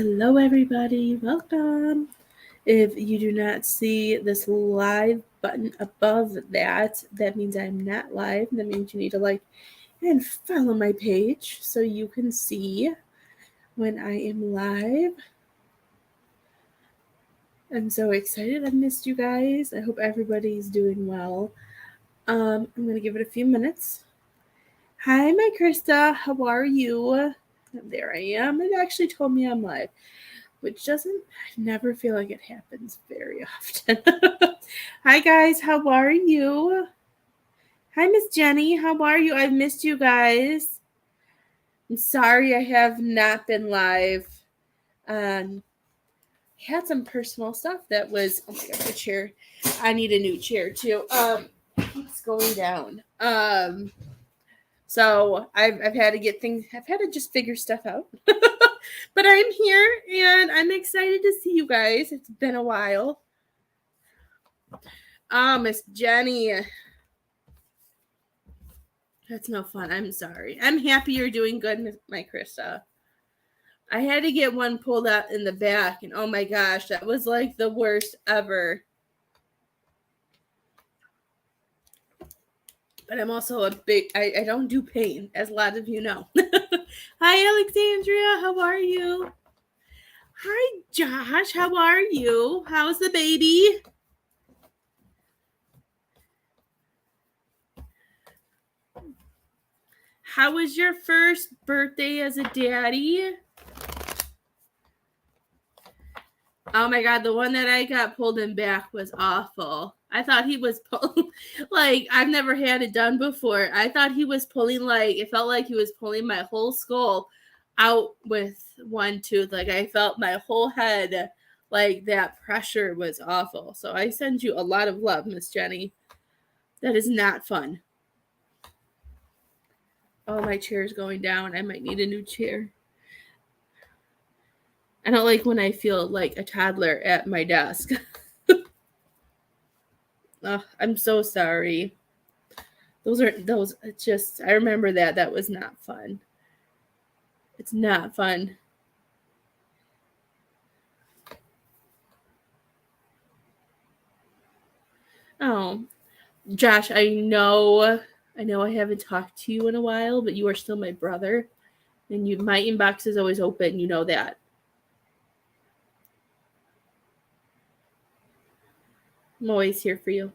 Hello, everybody. Welcome. If you do not see this live button above that means I'm not live. That means you need to like and follow my page so you can see when I am live. I'm so excited. I missed you guys. I hope everybody's doing well. I'm going to give it a few minutes. Hi, my Krista. How are you? There I am. It actually told me I'm live, which doesn't I never feel like it happens very often. Hi guys, how are you? Hi Miss Jenny, how are you? I've missed you guys. I'm sorry I have not been live. Had some personal stuff that was oh my god, my chair. I need a new chair too. It keeps going down. So I've had to get things I've had to just figure stuff out. But I'm here and I'm excited to see you guys. It's been a while. Miss Jenny. That's no fun. I'm sorry. I'm happy you're doing good, my Krista. I had to get one pulled out in the back, and oh my gosh, that was like the worst ever. But I'm also I don't do pain, as a lot of you know. Hi, Alexandria. How are you? Hi, Josh. How are you? How's the baby? How was your first birthday as a daddy? Oh my god, the one that I got pulled in back was awful. I thought he was like I've never had it done before. I thought he was pulling like it felt like he was pulling my whole skull out with one tooth. Like I felt my whole head like that pressure was awful. So I send you a lot of love, Miss Jenny. That is not fun. Oh, my chair is going down. I might need a new chair. I don't like when I feel like a toddler at my desk. Oh, I'm so sorry. It's just, I remember that. That was not fun. It's not fun. Oh, Josh, I know I haven't talked to you in a while, but you are still my brother. And my inbox is always open. You know that. I'm always here for you.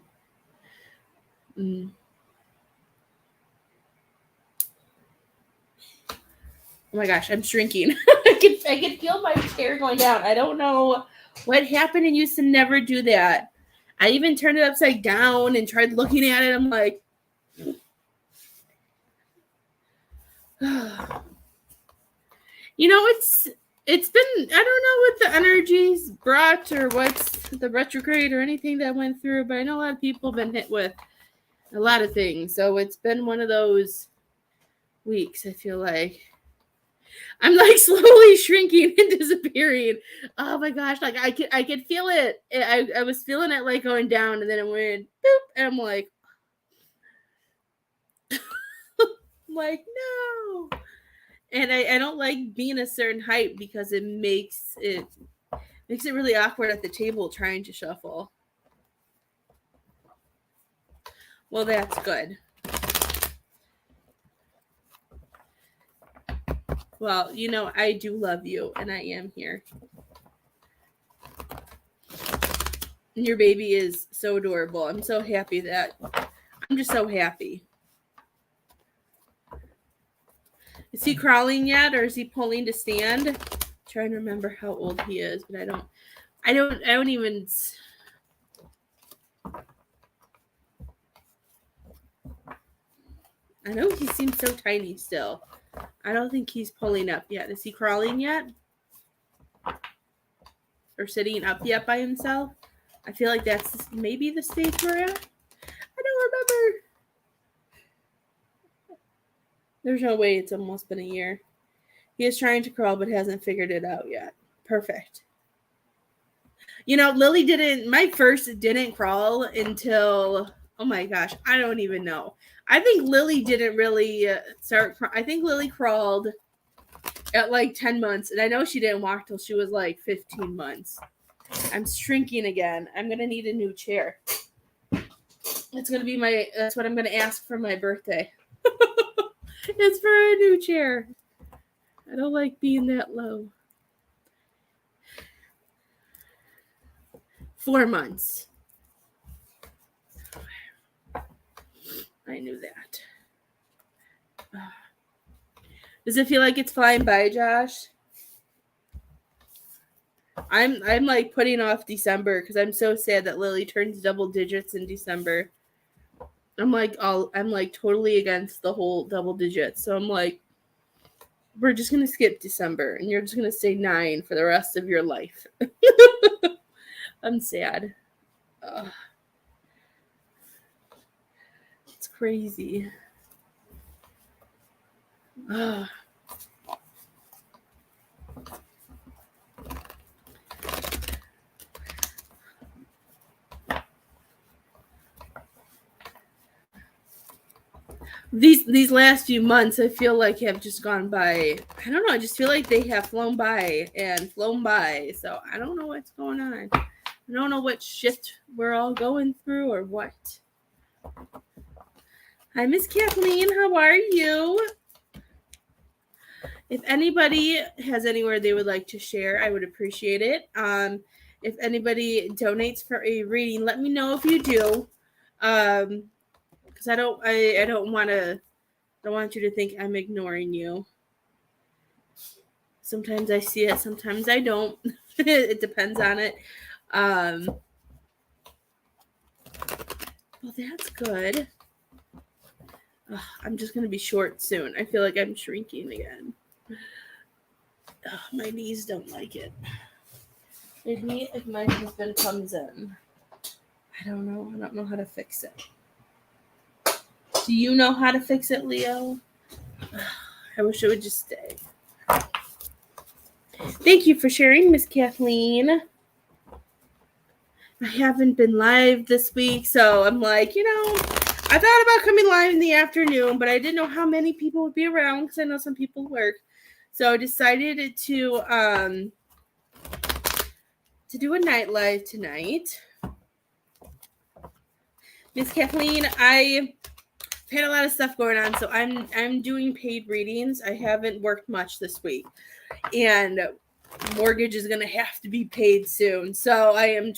Mm. Oh my gosh, I'm shrinking. I can feel my chair going down. I don't know what happened and used to never do that. I even turned it upside down and tried looking at it. I'm like, you know, it's been I don't know what the energies brought or what's the retrograde or anything that went through, but I know a lot of people have been hit with a lot of things. So it's been one of those weeks, I feel like. I'm like slowly shrinking and disappearing. Oh my gosh, like I could feel it. I was feeling it like going down and then it went boop and I'm like no. And I don't like being a certain height because it makes it really awkward at the table trying to shuffle. Well, that's good. Well, you know, I do love you and I am here. And your baby is so adorable. I'm so happy I'm just so happy. Is he crawling yet or is he pulling to stand? I'm trying to remember how old he is, but I don't even I know he seems so tiny still. I don't think he's pulling up yet. Is he crawling yet? Or sitting up yet by himself? I feel like that's maybe the stage we're at. I don't remember. There's no way it's almost been a year. He is trying to crawl but hasn't figured it out yet. Perfect. You know, my first didn't crawl until, oh my gosh, I don't even know. I think Lily didn't really start, I think Lily crawled at like 10 months. And I know she didn't walk till she was like 15 months. I'm shrinking again. I'm going to need a new chair. It's going to be that's what I'm going to ask for my birthday. It's for a new chair. I don't like being that low. 4 months. I knew that. Does it feel like it's flying by, Josh? I'm like putting off December because I'm so sad that Lily turns double digits in December. I'm like totally against the whole double digits. So I'm like, we're just gonna skip December and you're just gonna stay 9 for the rest of your life. I'm sad. It's crazy. These last few months, I feel like have just gone by. I don't know. I just feel like they have flown by and flown by. So I don't know what's going on. I don't know what shift we're all going through or what. Hi, Miss Kathleen. How are you? If anybody has anywhere they would like to share, I would appreciate it. If anybody donates for a reading, let me know if you do. Because I don't want you to think I'm ignoring you. Sometimes I see it, sometimes I don't. It depends on it. Well, that's good. I'm just gonna be short soon. I feel like I'm shrinking again. My knees don't like it. Maybe if my husband comes in. I don't know how to fix it. Do you know how to fix it, Leo? I wish it would just stay. Thank you for sharing, Miss Kathleen. I haven't been live this week, so I'm like, I thought about coming live in the afternoon, but I didn't know how many people would be around because I know some people work. So I decided to do a night live tonight. Miss Kathleen, I had a lot of stuff going on, so I'm doing paid readings. I haven't worked much this week, and mortgage is going to have to be paid soon. So I am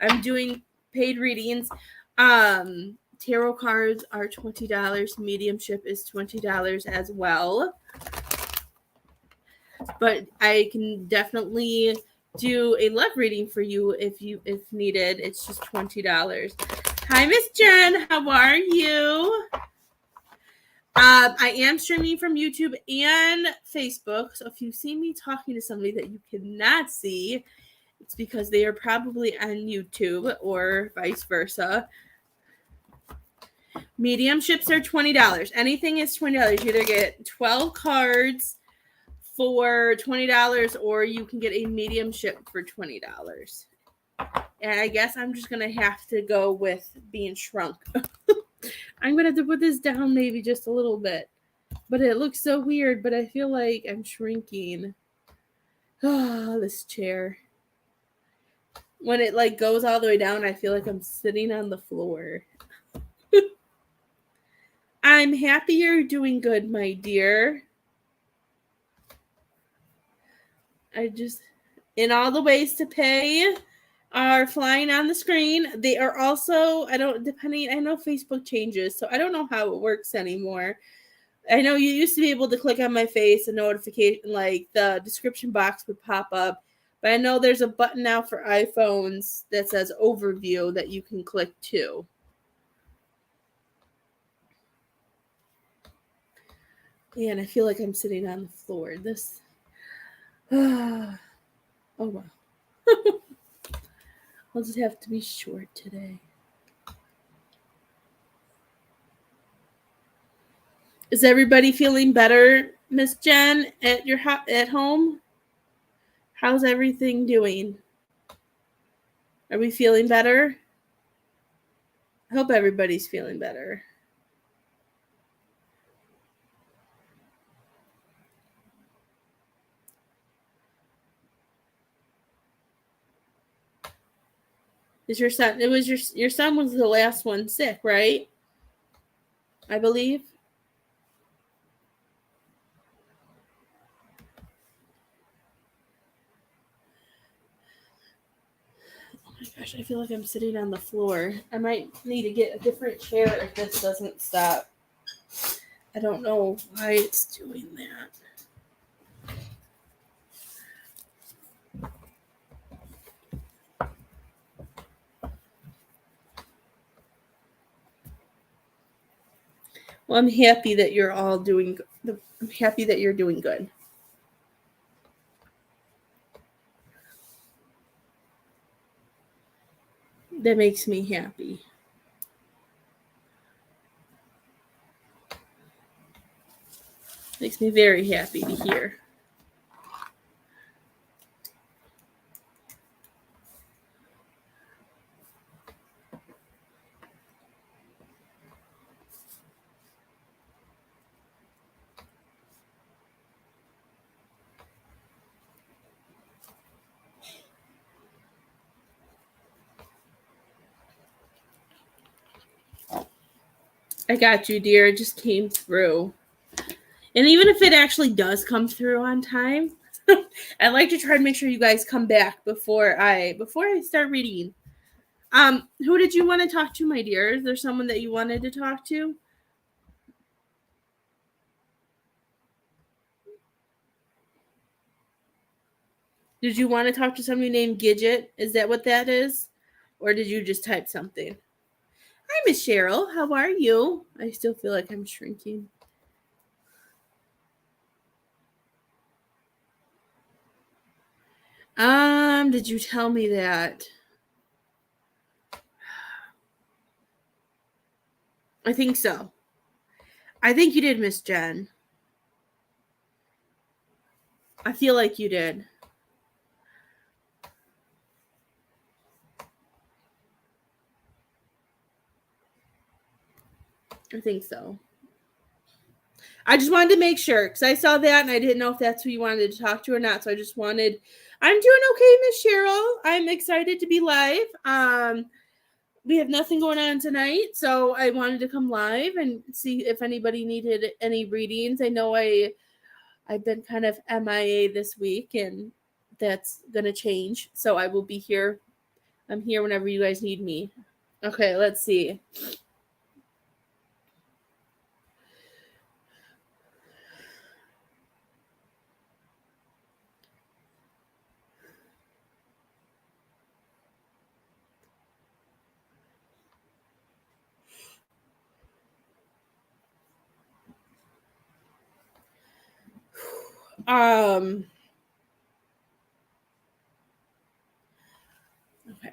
I'm doing paid readings. Tarot cards are $20. Mediumship is $20 as well. But I can definitely do a love reading for you if needed. It's just $20. Hi, Miss Jen. How are you? I am streaming from YouTube and Facebook. So if you see me talking to somebody that you cannot see, it's because they are probably on YouTube or vice versa. Mediumships are $20. Anything is $20. You either get 12 cards for $20 or you can get a mediumship for $20. And I guess I'm just going to have to go with being shrunk. I'm going to have to put this down maybe just a little bit. But it looks so weird, but I feel like I'm shrinking. Oh, this chair. When it like goes all the way down, I feel like I'm sitting on the floor. I'm happy you're doing good, my dear. In all the ways to pay are flying on the screen. They are also, I know Facebook changes, so I don't know how it works anymore. I know you used to be able to click on my face, a notification, like the description box would pop up. But I know there's a button now for iPhones that says overview that you can click too. And I feel like I'm sitting on the floor. Oh, wow. I'll just have to be short today. Is everybody feeling better, Miss Jen, at home? How's everything doing? Are we feeling better? I hope everybody's feeling better. Is your son? It was your son was the last one sick, right? I believe. Oh my gosh, I feel like I'm sitting on the floor. I might need to get a different chair if this doesn't stop. I don't know why it's doing that. Well, I'm happy that you're all doing. I'm happy that you're doing good. That makes me happy. Makes me very happy to hear. I got you, dear. It just came through. And even if it actually does come through on time, I like to try to make sure you guys come back before I start reading. Who did you want to talk to, my dear? Is there someone that you wanted to talk to? Did you want to talk to somebody named Gidget? Is that what that is? Or did you just type something? Hi, Miss Cheryl. How are you? I still feel like I'm shrinking. Did you tell me that? I think so. I think you did, Miss Jen. I feel like you did. I think so. I just wanted to make sure because I saw that and I didn't know if that's who you wanted to talk to or not. So I just wanted. I'm doing okay, Miss Cheryl. I'm excited to be live. We have nothing going on tonight, so I wanted to come live and see if anybody needed any readings. I know I've been kind of MIA this week, and that's gonna change. So I will be here. I'm here whenever you guys need me. Okay, let's see. Um. Okay,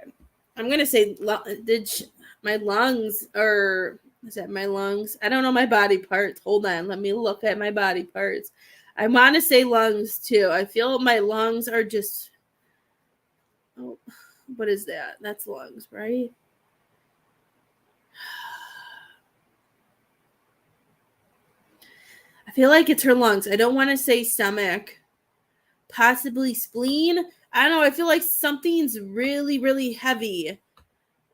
I'm gonna say my lungs or is that my lungs? I don't know my body parts. Hold on, let me look at my body parts. I want to say lungs too. I feel my lungs are just. Oh, what is that? That's lungs, right? I feel like it's her lungs. I don't want to say stomach. Possibly spleen. I don't know. I feel like something's really, really heavy.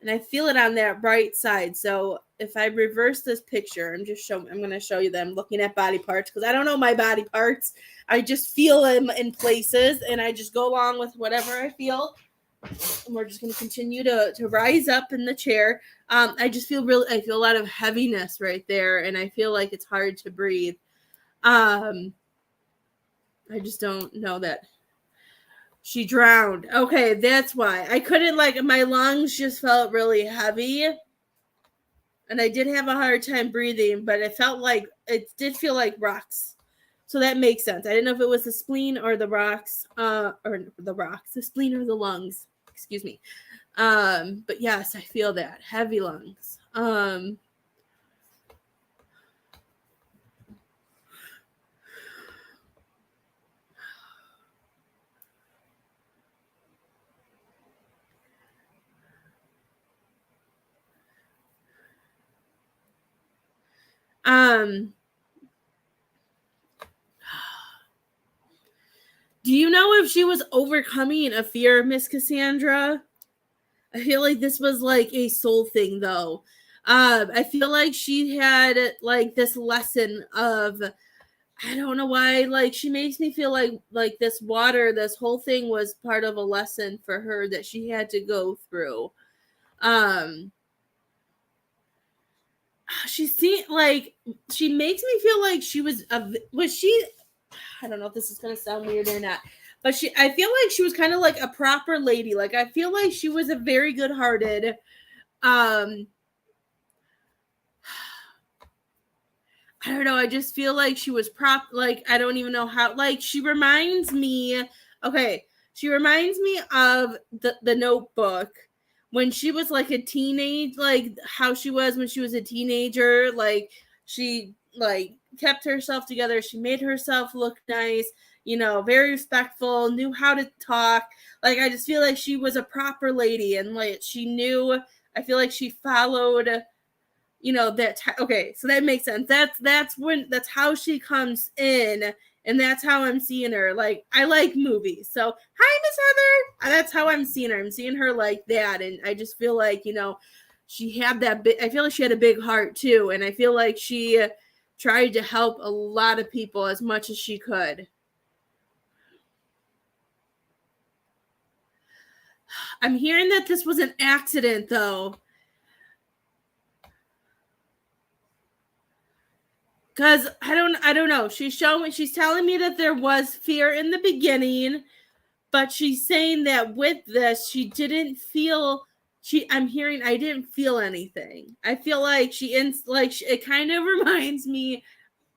And I feel it on that right side. So if I reverse this picture, I'm going to show you that I'm looking at body parts because I don't know my body parts. I just feel them in places and I just go along with whatever I feel. And we're just going to continue to rise up in the chair. I feel a lot of heaviness right there. And I feel like it's hard to breathe. I just don't know that she drowned. Okay, that's why. I couldn't my lungs just felt really heavy. And I did have a hard time breathing, but it did feel like rocks. So that makes sense. I didn't know if it was the spleen or the rocks, the spleen or the lungs. Excuse me. But yes, I feel that. Heavy lungs. Do you know if she was overcoming a fear, Miss Cassandra? I feel like this was like a soul thing though. I feel like she had like this lesson of, I don't know why, like she makes me feel like this water, this whole thing was part of a lesson for her that she had to go through. She seemed like, she makes me feel like she was she, I don't know if this is gonna sound weird or not, but I feel like she was kind of like a proper lady. Like I feel like she was a very good hearted, I don't know. I just feel like she was like, I don't even know how, like, she reminds me, okay, she reminds me of the Notebook when she was like a teenage, like how she was when she was a teenager. Like, she like kept herself together. She made herself look nice, very respectful, knew how to talk. Like, I just feel like she was a proper lady, and like she knew, I feel like she followed, okay, so that makes sense. That's how she comes in, and that's how I'm seeing her. Like, I like movies, so hi, Miss Heather. That's how I'm seeing her. I'm seeing her like that, and I just feel like, she had that big, I feel like she had a big heart too, and I feel like she tried to help a lot of people as much as she could. I'm hearing that this was an accident though. Cause I don't know. She's telling me that there was fear in the beginning, but she's saying that with this, she didn't feel. I'm hearing, I didn't feel anything. I feel like it kind of reminds me.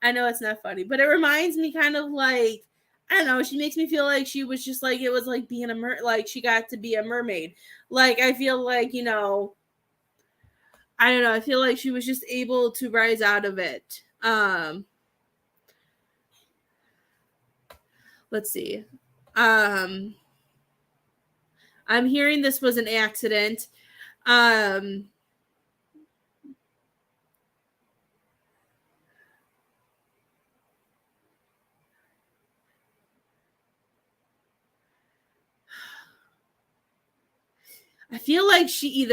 I know it's not funny, but it reminds me kind of like, I don't know. She makes me feel like she was just like, it was like being like she got to be a mermaid. Like, I feel like, I don't know. I feel like she was just able to rise out of it. Let's see. Um, I'm hearing this was an accident. Um, I feel like she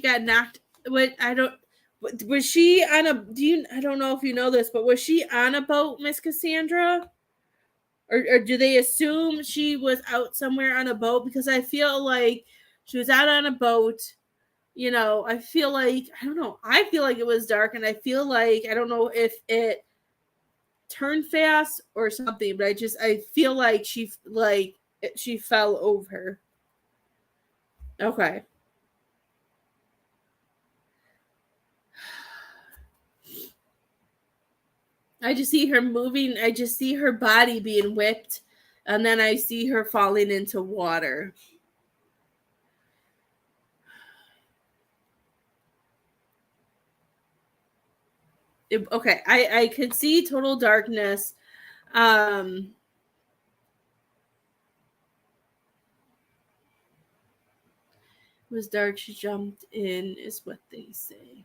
got knocked. What I don't. Was she on a? I don't know if you know this, but was she on a boat, Miss Cassandra? Or do they assume she was out somewhere on a boat? Because I feel like she was out on a boat. I feel like, I don't know. I feel like it was dark, and I feel like, I don't know if it turned fast or something, but I feel like she fell over. Okay. I just see her moving. I just see her body being whipped, and then I see her falling into water. Okay, I could see total darkness. Um, it was dark. She jumped in, is what they say.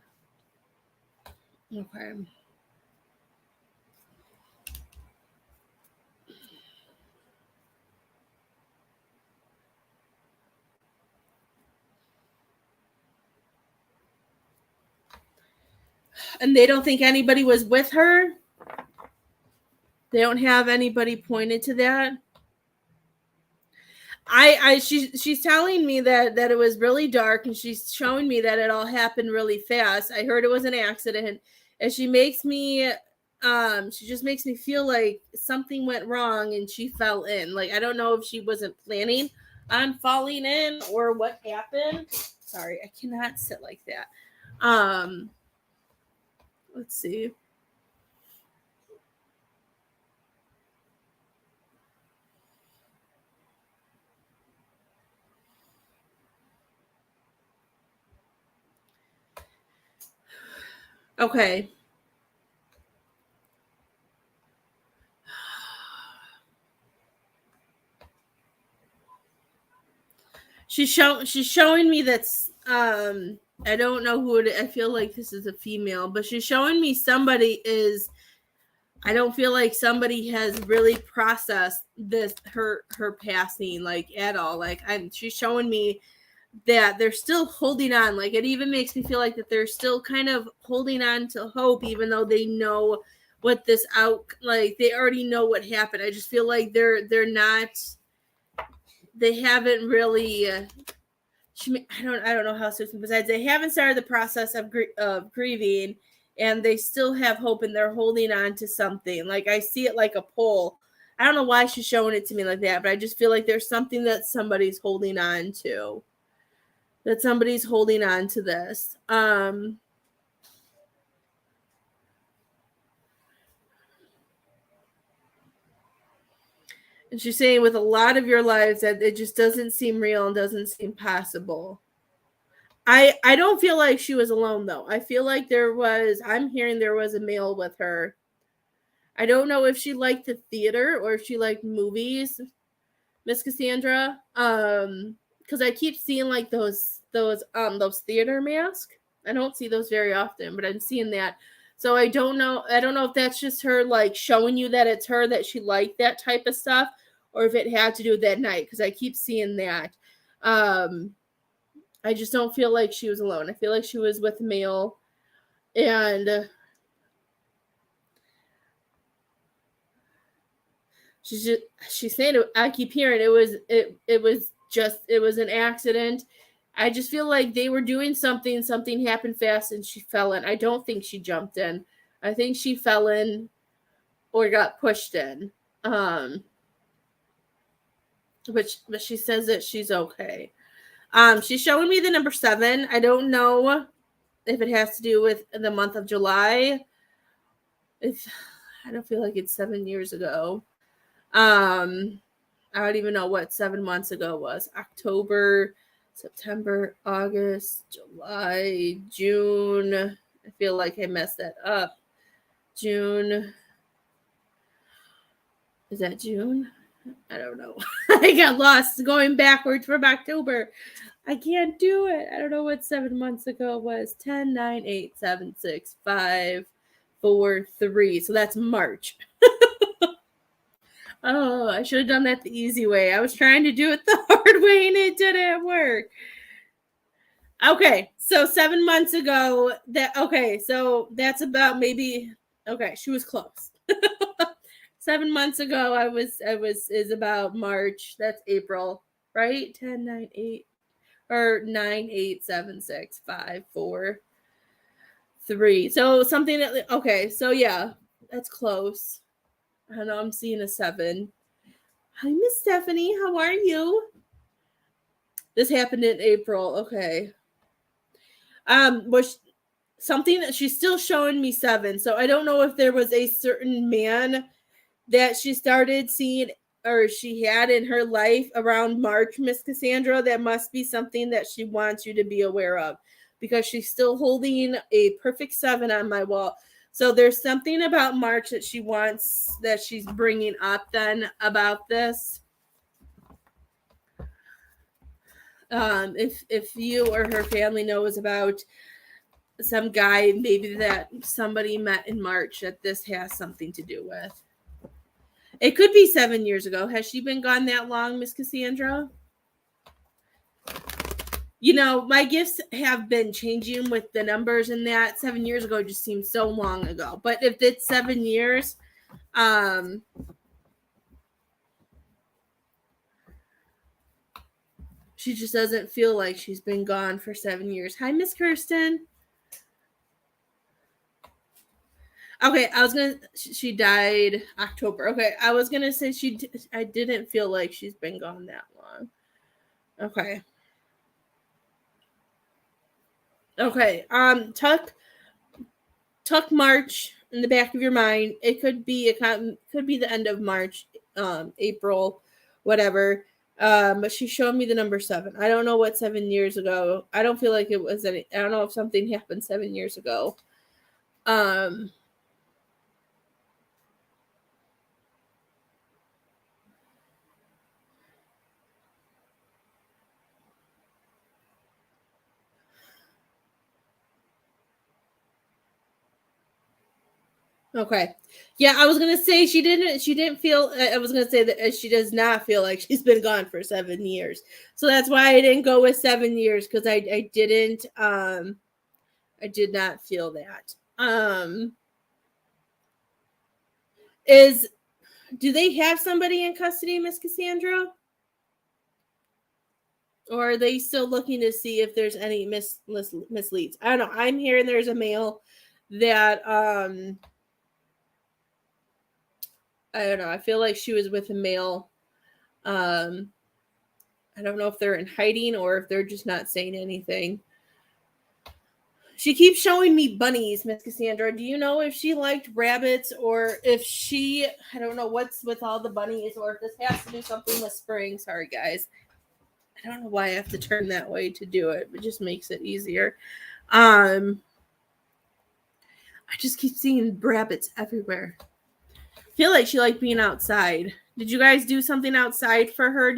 Okay. And they don't think anybody was with her? They don't have anybody pointed to that? She's telling me that it was really dark, and she's showing me that it all happened really fast. I heard it was an accident, and she just makes me feel like something went wrong and she fell in. Like, I don't know if she wasn't planning on falling in or what happened. Sorry, I cannot sit like that. Let's see. Okay. She's showing me that's I don't know who it is. I feel like this is a female, but she's showing me somebody is, I don't feel like somebody has really processed her passing like at all. Like, she's showing me that they're still holding on. Like, it even makes me feel like that they're still kind of holding on to hope, even though they know what this like they already know what happened. I just feel like they're not, they haven't really I don't know how to. Besides, they haven't started the process of grieving, and they still have hope, and they're holding on to something. Like, I see it like a pole. I don't know why she's showing it to me like that, but I just feel like there's something that somebody's holding on to. That somebody's holding on to this. And she's saying with a lot of your lives that it just doesn't seem real and doesn't seem possible. I don't feel like she was alone though. I feel like I'm hearing there was a male with her. I don't know if she liked the theater or if she liked movies, Miss Cassandra. Because I keep seeing like those theater masks. I don't see those very often, but I'm seeing that. So I don't know. I don't know if that's just her like showing you that it's her, that she liked that type of stuff, or if it had to do with that night. Because I keep seeing that. I just don't feel like she was alone. I feel like she was with a male, and she's saying, I keep hearing it was an accident. I just feel like they were doing something happened fast, and she fell in. I don't think she jumped in. I think she fell in or got pushed in. But she says that she's okay. She's showing me the number 7. I don't know if it has to do with the month of July. I don't feel like it's 7 years ago. I don't even know what 7 months ago was. October, September, August, July, June. I feel like I messed that up. June. Is that June? I don't know. I got lost going backwards from October. I can't do it. I don't know what 7 months ago was. 10, 9, 8, 7, 6, 5, 4, 3. So that's March. Oh, I should have done that the easy way. I was trying to do it the hard way and it didn't work. Okay, so 7 months ago, so that's about maybe, okay, she was close. 7 months ago, is about March. That's April, right? 10, 9, 8, or 9, 8, 7, 6, 5, 4, 3. So something that, okay, so yeah, that's close. I don't know, I'm seeing a 7. Hi, Miss Stephanie. How are you? This happened in April. Okay. Was something that she's still showing me 7. So I don't know if there was a certain man that she started seeing or she had in her life around March, Miss Cassandra. That must be something that she wants you to be aware of, because she's still holding a perfect 7 on my wall. So there's something about March that she's bringing up then about this. If you or her family knows about some guy maybe that somebody met in March that this has something to do with. It could be 7 years ago. Has she been gone that long, Miss Cassandra? You know, my gifts have been changing with the numbers, and that 7 years ago just seems so long ago. But if it's 7 years, she just doesn't feel like she's been gone for 7 years. Hi, Miss Kirsten. Okay, I was gonna. She died October. Okay, I was gonna say I didn't feel like she's been gone that long. Okay. Okay. Tuck March in the back of your mind. It could be the end of March, April, whatever. But she showed me the number 7. I don't know what 7 years ago. I don't feel like it was any. I don't know if something happened 7 years ago. Okay. Yeah, I was gonna say she didn't feel. I was gonna say that she does not feel like she's been gone for 7 years. So that's why I didn't go with 7 years, because I didn't I did not feel that. Is Do they have somebody in custody, Miss Cassandra? Or are they still looking to see if there's any misleads? I don't know. I'm hearing there's a male that I don't know. I feel like she was with a male. Um I don't know if they're in hiding or if they're just not saying anything. She keeps showing me bunnies, Miss Cassandra. Do you know if she liked rabbits, or if she, I don't know what's with all the bunnies, or if this has to do something with spring. Sorry, guys. I don't know why I have to turn that way to do it. It just makes it easier. I just keep seeing rabbits everywhere. I feel like she liked being outside. Did you guys do something outside for her?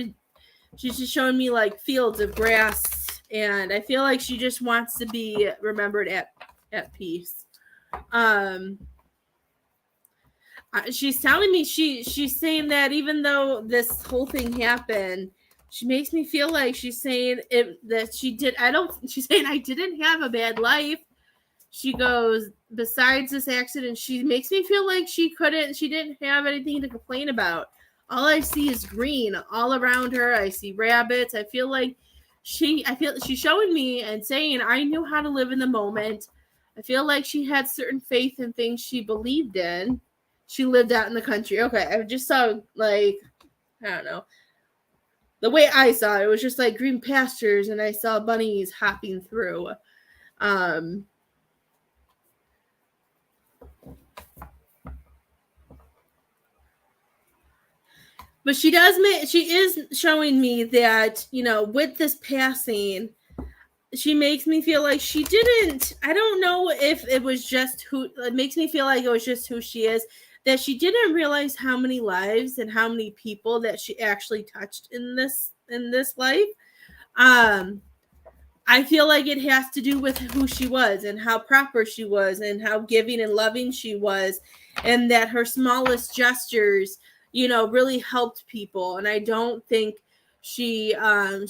She's just showing me like fields of grass, and I feel like she just wants to be remembered at peace. Um, she's telling me she's saying that even though this whole thing happened, she makes me feel like she's saying that she did. I don't. She's saying I didn't have a bad life. She goes, besides this accident, she makes me feel like she didn't have anything to complain about. All I see is green all around her. I see rabbits. I feel she's showing me and saying I knew how to live in the moment. I feel like she had certain faith in things she believed in. She lived out in the country. Okay, I just saw, like, I don't know. The way I saw it, it was just like green pastures, and I saw bunnies hopping through. But she is showing me that, with this passing, she makes me feel like she didn't, I don't know if it was just who, it makes me feel like it was just who she is, that she didn't realize how many lives and how many people that she actually touched in this life. I feel like it has to do with who she was and how proper she was and how giving and loving she was, and that her smallest gestures, really helped people. And I don't think she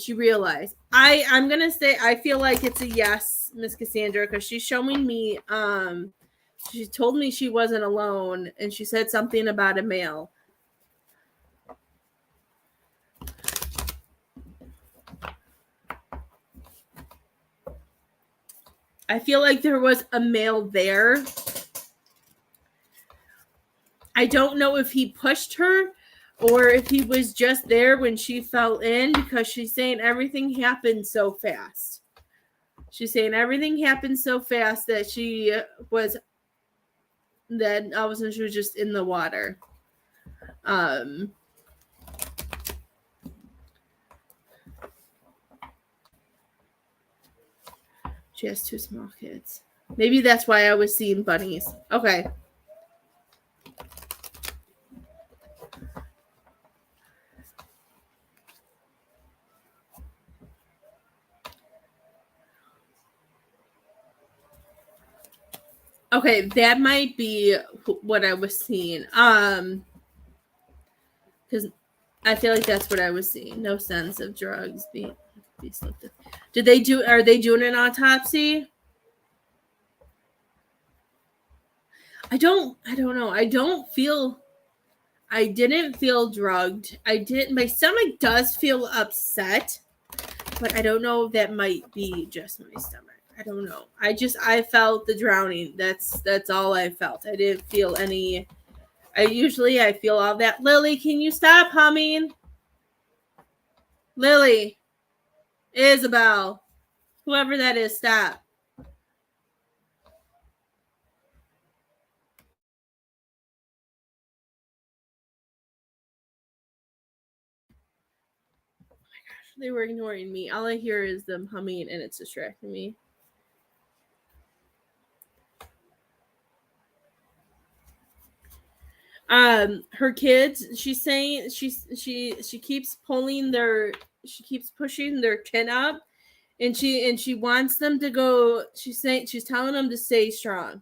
realized. I'm gonna say I feel like it's a yes, Miss Cassandra, because she's showing me. She told me she wasn't alone, and she said something about a male. I feel like there was a male there. I don't know if he pushed her or if he was just there when she fell in, because she's saying everything happened so fast. She's saying everything happened so fast that that all of a sudden she was just in the water. She has 2 small kids. Maybe that's why I was seeing bunnies. Okay. Okay, that might be what I was seeing. Because I feel like that's what I was seeing. No sense of drugs being selected. Are they doing an autopsy? I don't know. I didn't feel drugged. My stomach does feel upset, but I don't know if that might be just my stomach. I don't know. I felt the drowning. That's all I felt. I didn't feel any. I feel all that. Lily, can you stop humming? Lily, Isabel, whoever that is, stop. They were ignoring me. All I hear is them humming, and it's distracting me. Her kids, she's saying she keeps pushing their chin up, and she wants them to go. She's telling them to stay strong.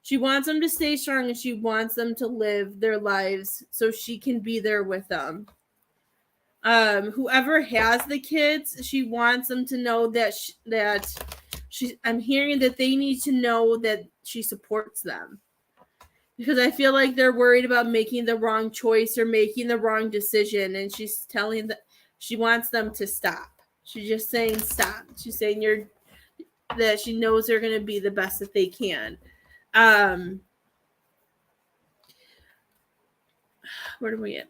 She wants them to stay strong, and she wants them to live their lives so she can be there with them. Whoever has the kids, she wants them to know that I'm hearing that they need to know that she supports them, because I feel like they're worried about making the wrong choice or making the wrong decision, and she's telling that she wants them to stop. She's just saying stop. She's saying that she knows they're going to be the best that they can. Where do we at?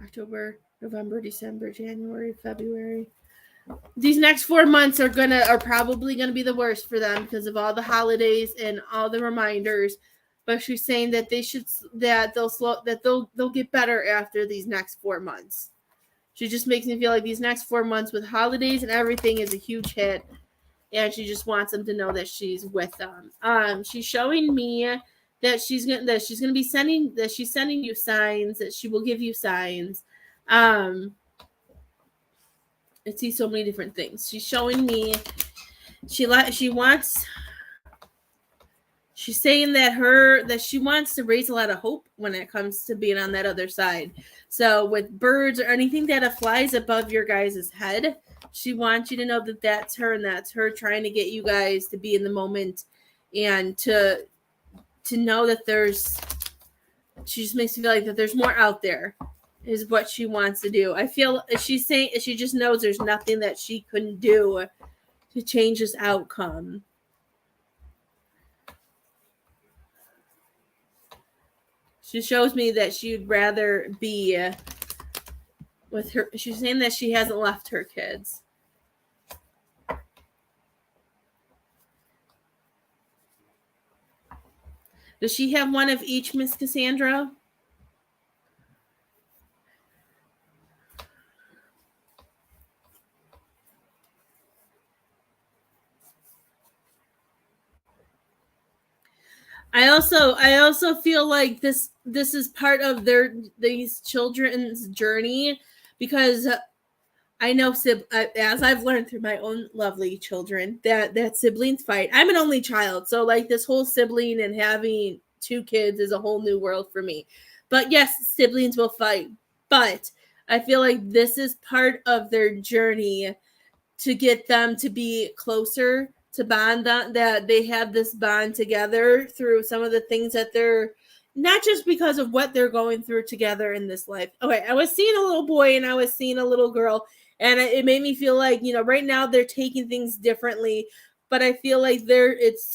October, November, December, January, February. These next 4 months are probably gonna be the worst for them because of all the holidays and all the reminders. But she's saying that they'll get better after these next 4 months. She just makes me feel like these next 4 months with holidays and everything is a huge hit, and she just wants them to know that she's with them. She's showing me that she's gonna be sending you signs, that she will give you signs. I see so many different things. She's showing me she's saying that she wants to raise a lot of hope when it comes to being on that other side. So with birds or anything that flies above your guys' head, she wants you to know that that's her, and that's her trying to get you guys to be in the moment and to know that she just makes me feel like that there's more out there is what she wants to do. I feel she's saying she just knows there's nothing that she couldn't do to change this outcome. She shows me that she'd rather be with her. She's saying that she hasn't left her kids. Does she have one of each, Miss Cassandra? I also feel like this is part of these children's journey, because I know as I've learned through my own lovely children that siblings fight. I'm an only child, so like this whole sibling and having 2 kids is a whole new world for me. But yes, siblings will fight, but I feel like this is part of their journey to get them to be closer, to bond, that they have this bond together through some of the things that they're not just because of what they're going through together in this life. Okay, I was seeing a little boy and I was seeing a little girl, and it made me feel like, right now they're taking things differently, but I feel like this is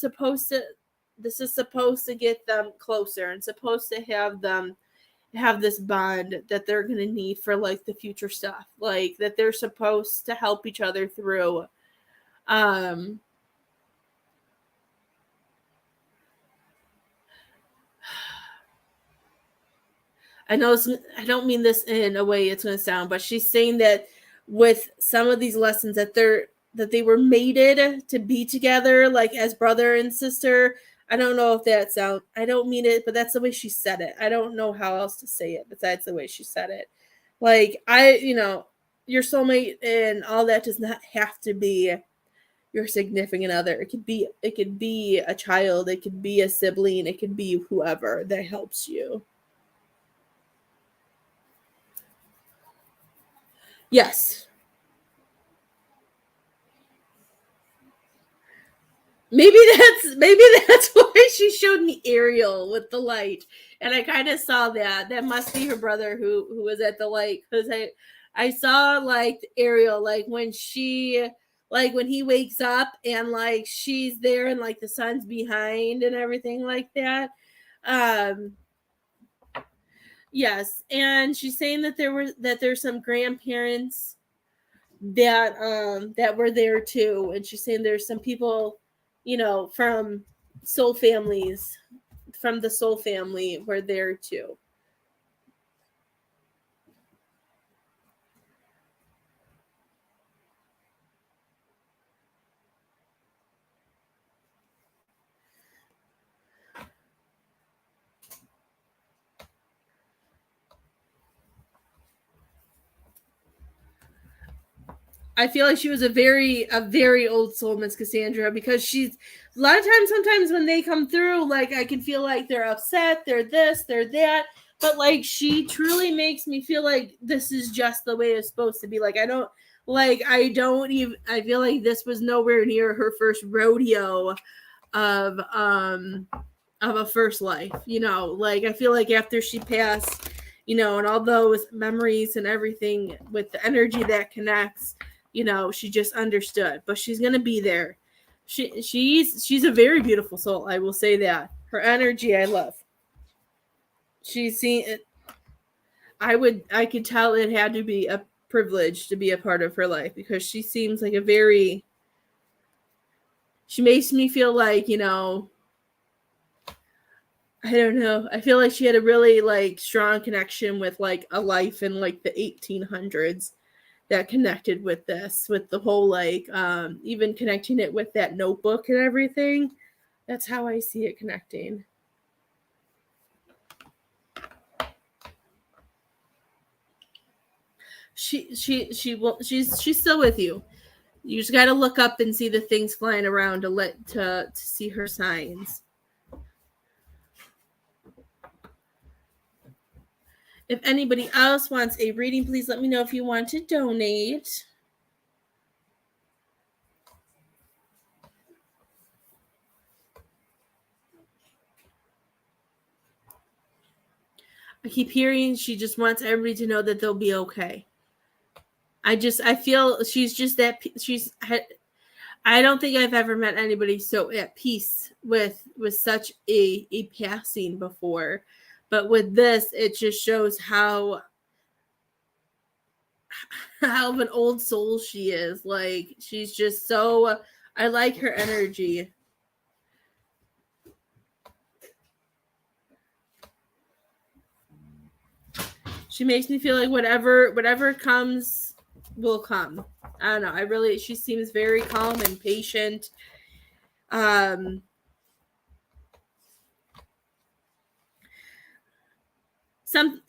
supposed to get them closer and supposed to have them have this bond that they're going to need for like the future stuff, like that they're supposed to help each other through. I know I don't mean this in a way it's going to sound, but she's saying that with some of these lessons that they were mated to be together, like as brother and sister. I don't know if that sounds, I don't mean it, but that's the way she said it. I don't know how else to say it besides the way she said it. Like, your soulmate and all that does not have to be your significant other. It could be a child, it could be a sibling, it could be whoever that helps you. Yes. Maybe that's why she showed me Ariel with the light, and I kind of saw that must be her brother who was at the light, because I saw like Ariel, like when he wakes up and like she's there and like the sun's behind and everything like that. Um yes, and she's saying that there's some grandparents that were there too, and she's saying there's some people, from soul families from the soul family were there too. I feel like she was a very old soul, Miss Cassandra, because she's a lot of times, sometimes when they come through, like I can feel like they're upset, they're this, they're that, but like she truly makes me feel like this is just the way it's supposed to be. Like I don't even, I feel like this was nowhere near her first rodeo of a first life, like I feel like after she passed, and all those memories and everything with the energy that connects, she just understood, but she's going to be there. She's a very beautiful soul, I will say that. Her energy I love. She's seen it. I could tell it had to be a privilege to be a part of her life, because she seems like she makes me feel like, I don't know. I feel like she had a really like strong connection with like a life in like the 1800s that connected with this, with the whole like even connecting it with that notebook and everything. That's how I see it connecting. She's still with you. You just got to look up and see the things flying around to see her signs. If anybody else wants a reading, please let me know if you want to donate. I keep hearing she just wants everybody to know that they'll be okay. I feel she's just that I don't think I've ever met anybody so at peace with such a passing before. But with this, it just shows how of an old soul she is. Like, she's just so, I like her energy. She makes me feel like whatever comes will come. I don't know. She seems very calm and patient.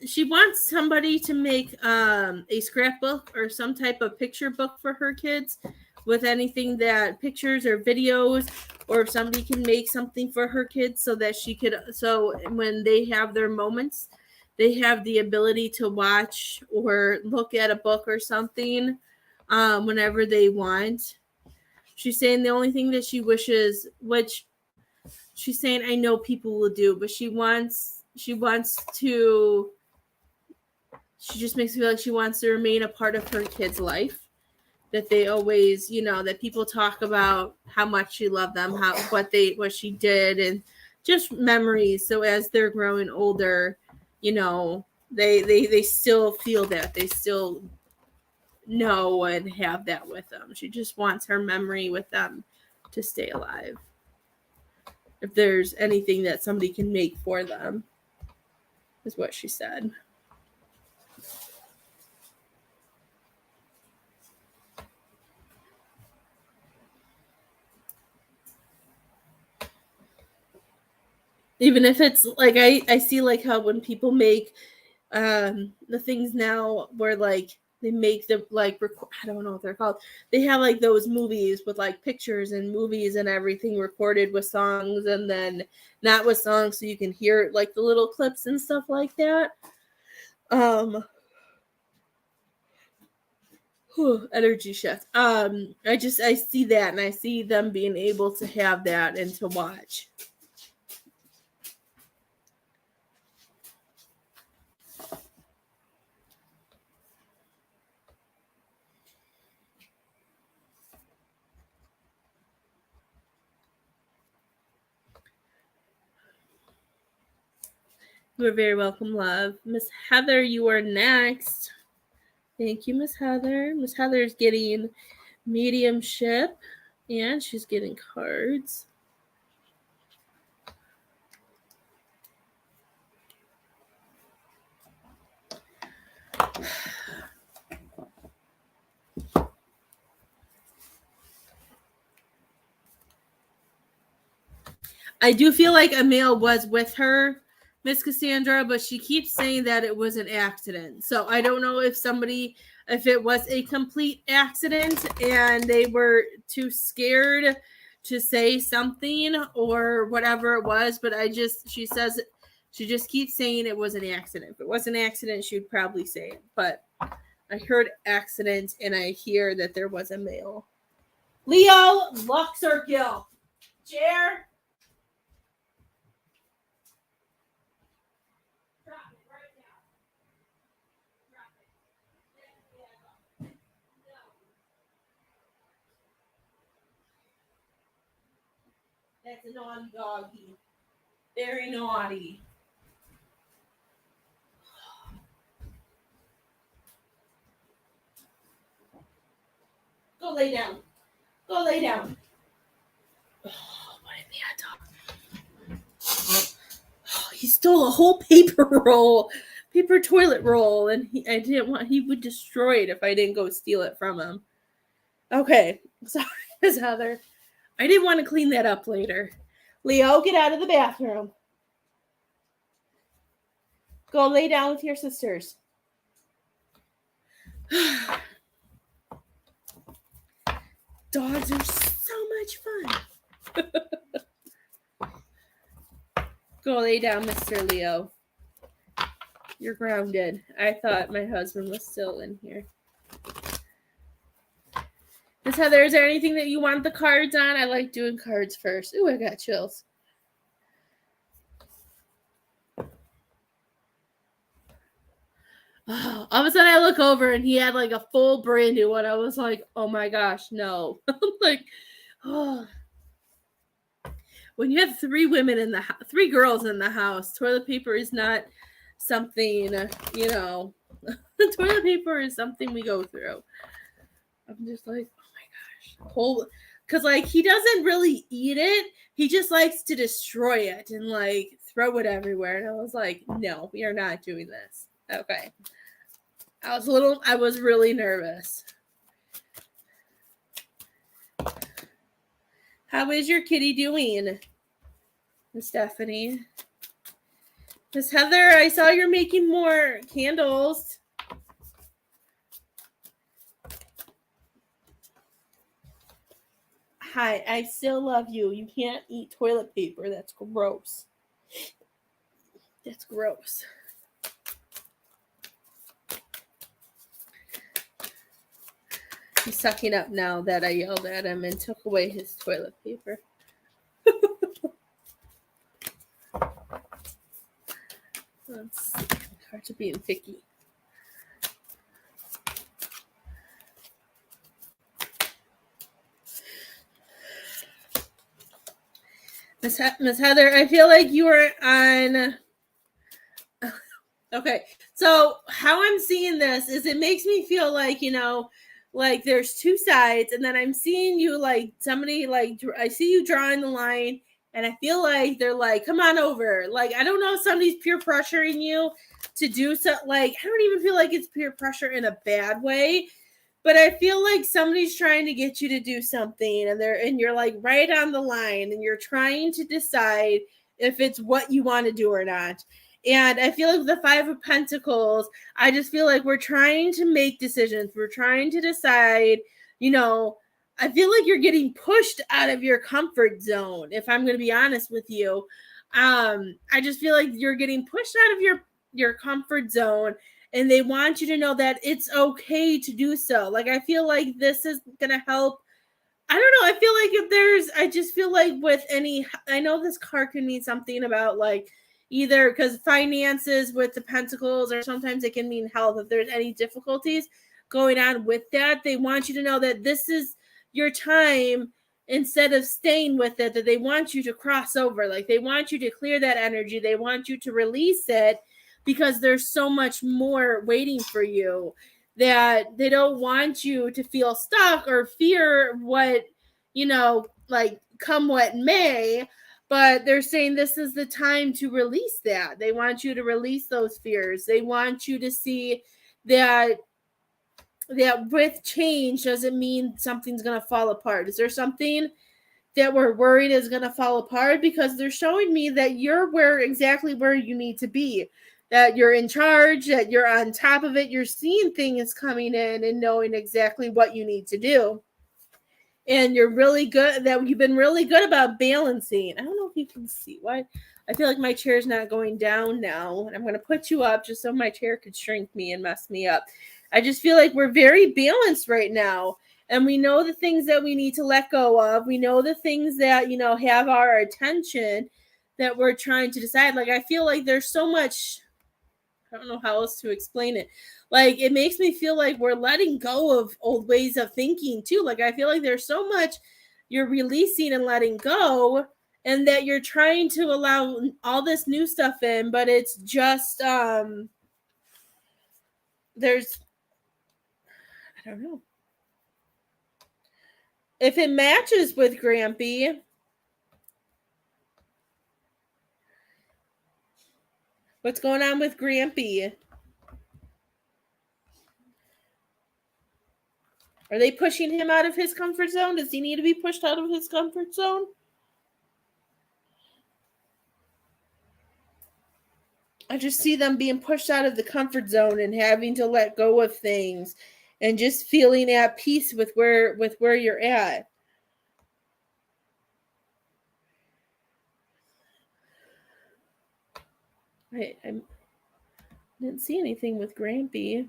She wants somebody to make a scrapbook or some type of picture book for her kids with anything that pictures or videos, or if somebody can make something for her kids so that so when they have their moments, they have the ability to watch or look at a book or something whenever they want. She's saying the only thing that she wishes, which she's saying I know people will do, but she wants to, she just makes me feel like she wants to remain a part of her kid's life. That they always, that people talk about how much she loved them, what she did, and just memories. So as they're growing older, they still feel that, they still know and have that with them. She just wants her memory with them to stay alive. If there's anything that somebody can make for them, is what she said. Even if it's like I see like how when people make the things now where like they make them like I don't know what they're called. They have like those movies with like pictures and movies and everything recorded with songs, and then not with songs, so you can hear like the little clips and stuff like that. Energy shift. I see that, and I see them being able to have that and to watch. You're very welcome, love. Miss Heather, you are next. Thank you, Miss Heather. Miss Heather's getting mediumship, and she's getting cards. I do feel like Emil was with her Miss Cassandra, but she keeps saying that it was an accident. So I don't know if it was a complete accident and they were too scared to say something or whatever it was. But she says, she just keeps saying it was an accident. If it was an accident, she would probably say it. But I heard accident and I hear that there was a mail. Leo, luck circle. Chair. That's a naughty doggy. Very naughty. Go lay down. Go lay down. Oh, what a bad dog. Oh, he stole a whole paper toilet roll, and he would destroy it if I didn't go steal it from him. Okay, sorry, Miss Heather. I didn't want to clean that up later. Leo, get out of the bathroom. Go lay down with your sisters. Dogs are so much fun. Go lay down, Mr. Leo. You're grounded. I thought my husband was still in here. Miss Heather, is there anything that you want the cards on? I like doing cards first. Ooh, I got chills. Oh, all of a sudden I look over and he had like a full brand new one. I was like, oh my gosh, no. I'm like, oh. When you have three girls in the house, toilet paper is not something, toilet paper is something we go through. I'm just like, oh my gosh. Because like he doesn't really eat it. He just likes to destroy it and like throw it everywhere. And I was like, no, we are not doing this. Okay. I was really nervous. How is your kitty doing, Miss Stephanie? Miss Heather, I saw you're making more candles. Hi, I still love you. You can't eat toilet paper. That's gross. That's gross. He's sucking up now that I yelled at him and took away his toilet paper. Cards are being picky. Miss Heather, I feel like you were on. Okay, so how I'm seeing this is it makes me feel like, like there's two sides, and then I'm seeing you like somebody, like I see you drawing the line, and I feel like they're like, come on over. Like, I don't know if somebody's peer pressuring you to do so. Like, I don't even feel like it's peer pressure in a bad way, but I feel like somebody's trying to get you to do something, and you're like right on the line, and you're trying to decide if it's what you want to do or not. And I feel like with the Five of Pentacles, I just feel like we're trying to make decisions. We're trying to decide, I feel like you're getting pushed out of your comfort zone, if I'm going to be honest with you. I just feel like you're getting pushed out of your comfort zone, and they want you to know that it's okay to do so. Like, I feel like this is going to help. I don't know. I feel like I just feel like with I know this card can mean something about like, either because finances with the pentacles, or sometimes it can mean health. If there's any difficulties going on with that, they want you to know that this is your time, instead of staying with it, that they want you to cross over. Like, they want you to clear that energy. They want you to release it, because there's so much more waiting for you, that they don't want you to feel stuck or fear what, like come what may. But they're saying this is the time to release that. They want you to release those fears. They want you to see that with change doesn't mean something's going to fall apart. Is there something that we're worried is going to fall apart, because they're showing me that you're exactly where you need to be, that you're in charge, that you're on top of it. You're seeing things coming in and knowing exactly what you need to do. And you're really good, that you've been really good about balancing. I don't know if you can see why. I feel like my chair's not going down now. And I'm going to put you up just so my chair could shrink me and mess me up. I just feel like we're very balanced right now. And we know the things that we need to let go of. We know the things that, have our attention, that we're trying to decide. Like, I feel like there's so much, I don't know how else to explain it. Like, it makes me feel like we're letting go of old ways of thinking too. Like, I feel like there's so much you're releasing and letting go, and that you're trying to allow all this new stuff in, but it's just there's, I don't know. If it matches with Grampy, what's going on with Grampy? Are they pushing him out of his comfort zone? Does he need to be pushed out of his comfort zone? I just see them being pushed out of the comfort zone and having to let go of things, and just feeling at peace with where you're at. I didn't see anything with Grampy.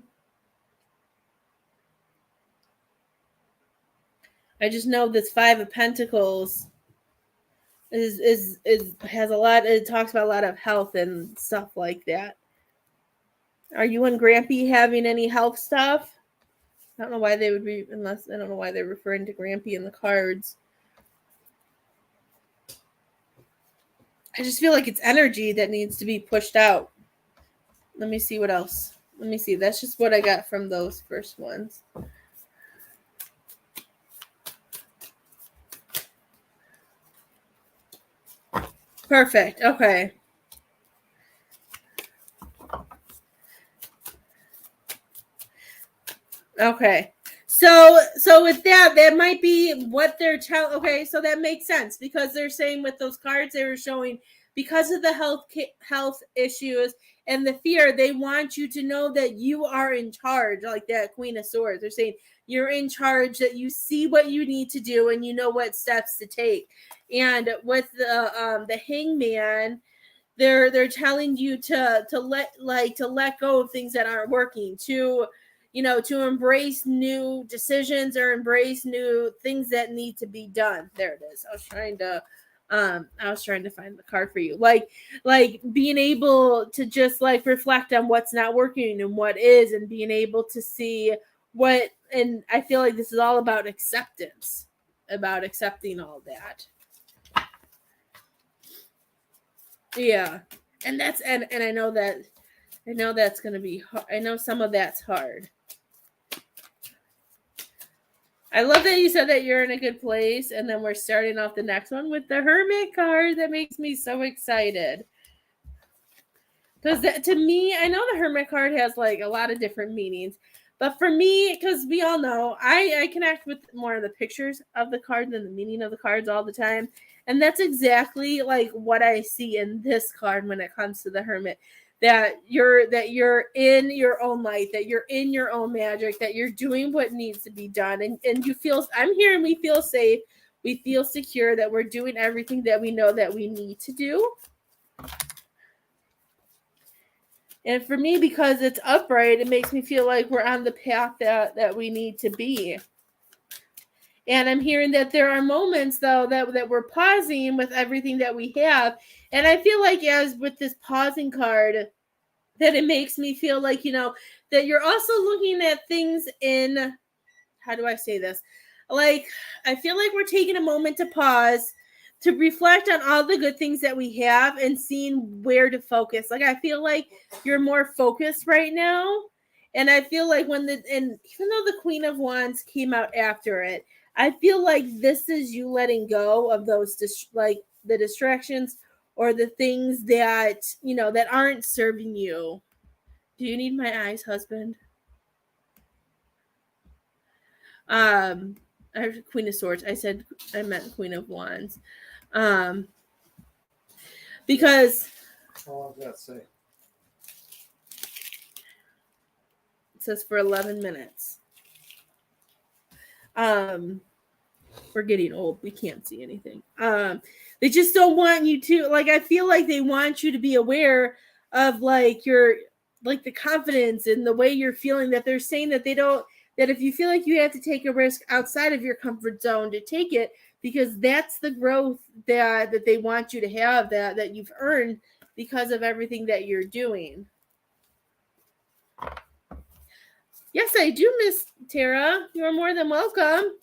I just know this Five of Pentacles is has a lot. It talks about a lot of health and stuff like that. Are you and Grampy having any health stuff? I don't know why they would be, unless I don't know why they're referring to Grampy in the cards. I just feel like it's energy that needs to be pushed out. Let me see what else. Let me see. That's just what I got from those first ones. Perfect. Okay. Okay. So with that might be what they're telling. Okay, so that makes sense, because they're saying with those cards they were showing, because of the health issues and the fear, they want you to know that you are in charge, like that Queen of Swords. They're saying you're in charge, that you see what you need to do and you know what steps to take. And with the Hangman, they're telling you to let go of things that aren't working, to to embrace new decisions, or embrace new things that need to be done. There it is. I was trying to find the card for you. Like being able to just like reflect on what's not working and what is, and being able to see what, and I feel like this is all about acceptance, about accepting all that. Yeah. And that's, and I know that's going to be hard. I know some of that's hard. I love that you said that you're in a good place, and then we're starting off the next one with the Hermit card. That makes me so excited. Because to me, I know the Hermit card has like a lot of different meanings, but for me, because we all know, I connect with more of the pictures of the card than the meaning of the cards all the time. And that's exactly like what I see in this card when it comes to the Hermit. That you're in your own light, that you're in your own magic, that you're doing what needs to be done. And you feel, I'm here, and we feel safe. We feel secure, that we're doing everything that we know that we need to do. And for me, because it's upright, it makes me feel like we're on the path that we need to be. And I'm hearing that there are moments, though, that we're pausing with everything that we have. And I feel like, as with this pausing card, that it makes me feel like, that you're also looking at things in, how do I say this? Like, I feel like we're taking a moment to pause, to reflect on all the good things that we have, and seeing where to focus. Like, I feel like you're more focused right now. And I feel like and even though the Queen of Wands came out after it, I feel like this is you letting go of those, like the distractions, or the things that, that aren't serving you. Do you need my eyes, husband? Queen of Swords. I meant Queen of Wands. Because how long does that say? it says for 11 minutes. We're getting old. We can't see anything. They just don't want you to, like, I feel like they want you to be aware of, like, your, like, the confidence and the way you're feeling, that they're saying that they don't, that if you feel like you have to take a risk outside of your comfort zone, to take it, because that's the growth that they want you to have, that you've earned because of everything that you're doing. Yes, I do, Miss Tara. You're more than welcome.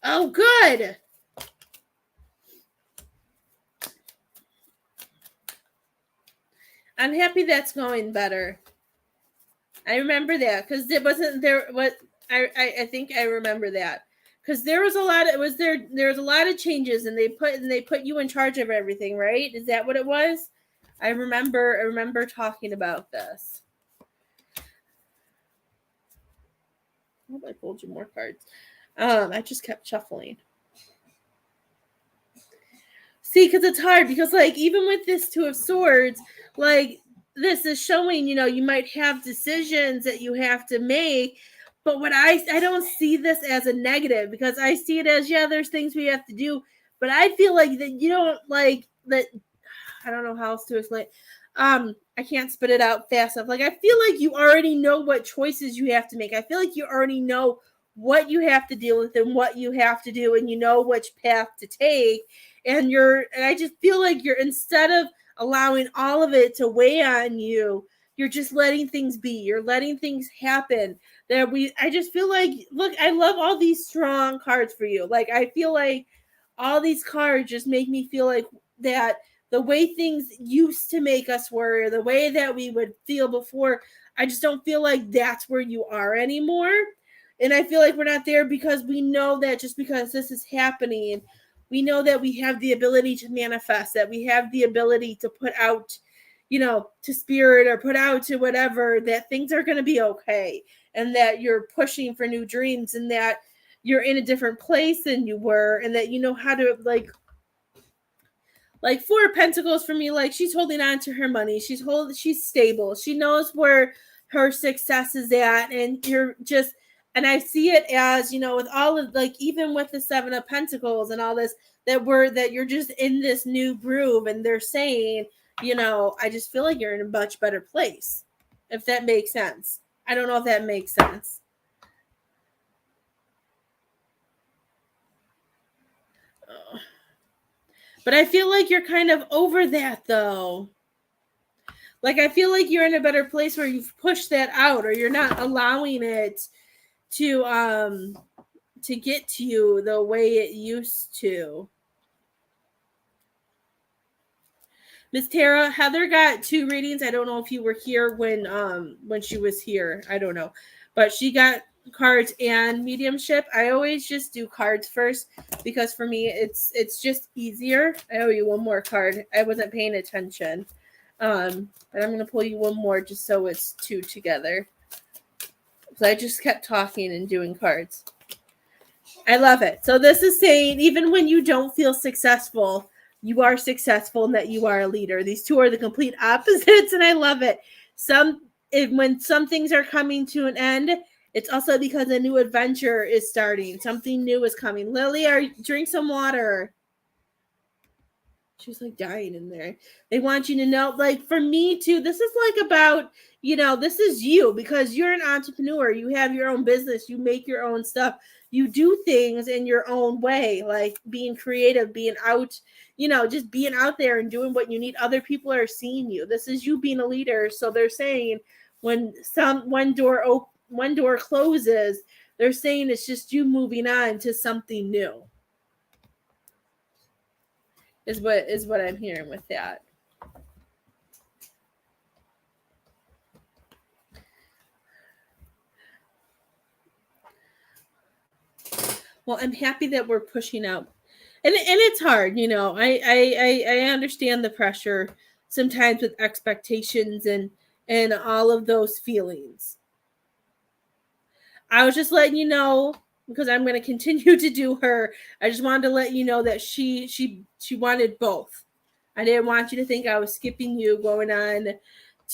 Oh, good. I'm happy that's going better. I remember that because it wasn't there. What I think I remember that because there was a lot. It was there. There was a lot of changes, and they put you in charge of everything. Right? Is that what it was? I remember talking about this. I hope I pulled you more cards. I just kept shuffling. See, because it's hard because, like, even with this Two of Swords, like, this is showing, you might have decisions that you have to make, but what I don't see this as a negative, because I see it as, yeah, there's things we have to do, but I feel like that you don't, like, that, I don't know how else to explain. I can't spit it out fast enough. Like, I feel like you already know what choices you have to make. I feel like you already know what you have to deal with and what you have to do, and you know which path to take. And I just feel like you're, instead of allowing all of it to weigh on you, you're just letting things be. You're letting things happen. I just feel like, look, I love all these strong cards for you. Like, I feel like all these cards just make me feel like that the way things used to make us were, the way that we would feel before, I just don't feel like that's where you are anymore. And I feel like we're not there because we know that just because this is happening, we know that we have the ability to manifest, that we have the ability to put out, to spirit, or put out to whatever, that things are going to be okay. And that you're pushing for new dreams, and that you're in a different place than you were, and that you know how to, like Four of Pentacles for me, like, she's holding on to her money. She's stable. She knows where her success is at. And and I see it as, with all of, like, even with the Seven of Pentacles and all this, that you're just in this new groove, and they're saying, I just feel like you're in a much better place. If that makes sense. I don't know if that makes sense. Oh. But I feel like you're kind of over that, though. Like, I feel like you're in a better place where you've pushed that out, or you're not allowing it to get to you the way it used to. Miss Tara, Heather got 2 readings. I don't know if you were here when she was here. I don't know. But she got cards and mediumship. I always just do cards first because for me it's just easier. I owe you one more card. I wasn't paying attention. But I'm going to pull you one more just so it's 2 together. So I just kept talking and doing cards. I love it. So this is saying, even when you don't feel successful, you are successful and that you are a leader. These 2 are the complete opposites, and I love it. When some things are coming to an end, it's also because a new adventure is starting. Something new is coming. Lily, drink some water. She's like dying in there. They want you to know, like, for me too, this is like about, this is you, because you're an entrepreneur. You have your own business. You make your own stuff. You do things in your own way, like being creative, being out, just being out there and doing what you need. Other people are seeing you. This is you being a leader. So they're saying when one door closes, they're saying it's just you moving on to something new. Is what I'm hearing with that. Well, I'm happy that we're pushing out. it's hard, you know. I understand the pressure sometimes with expectations and all of those feelings. I was just letting you know because I'm going to continue to do her. I just wanted to let you know that she wanted both. I didn't want you to think I was skipping you going on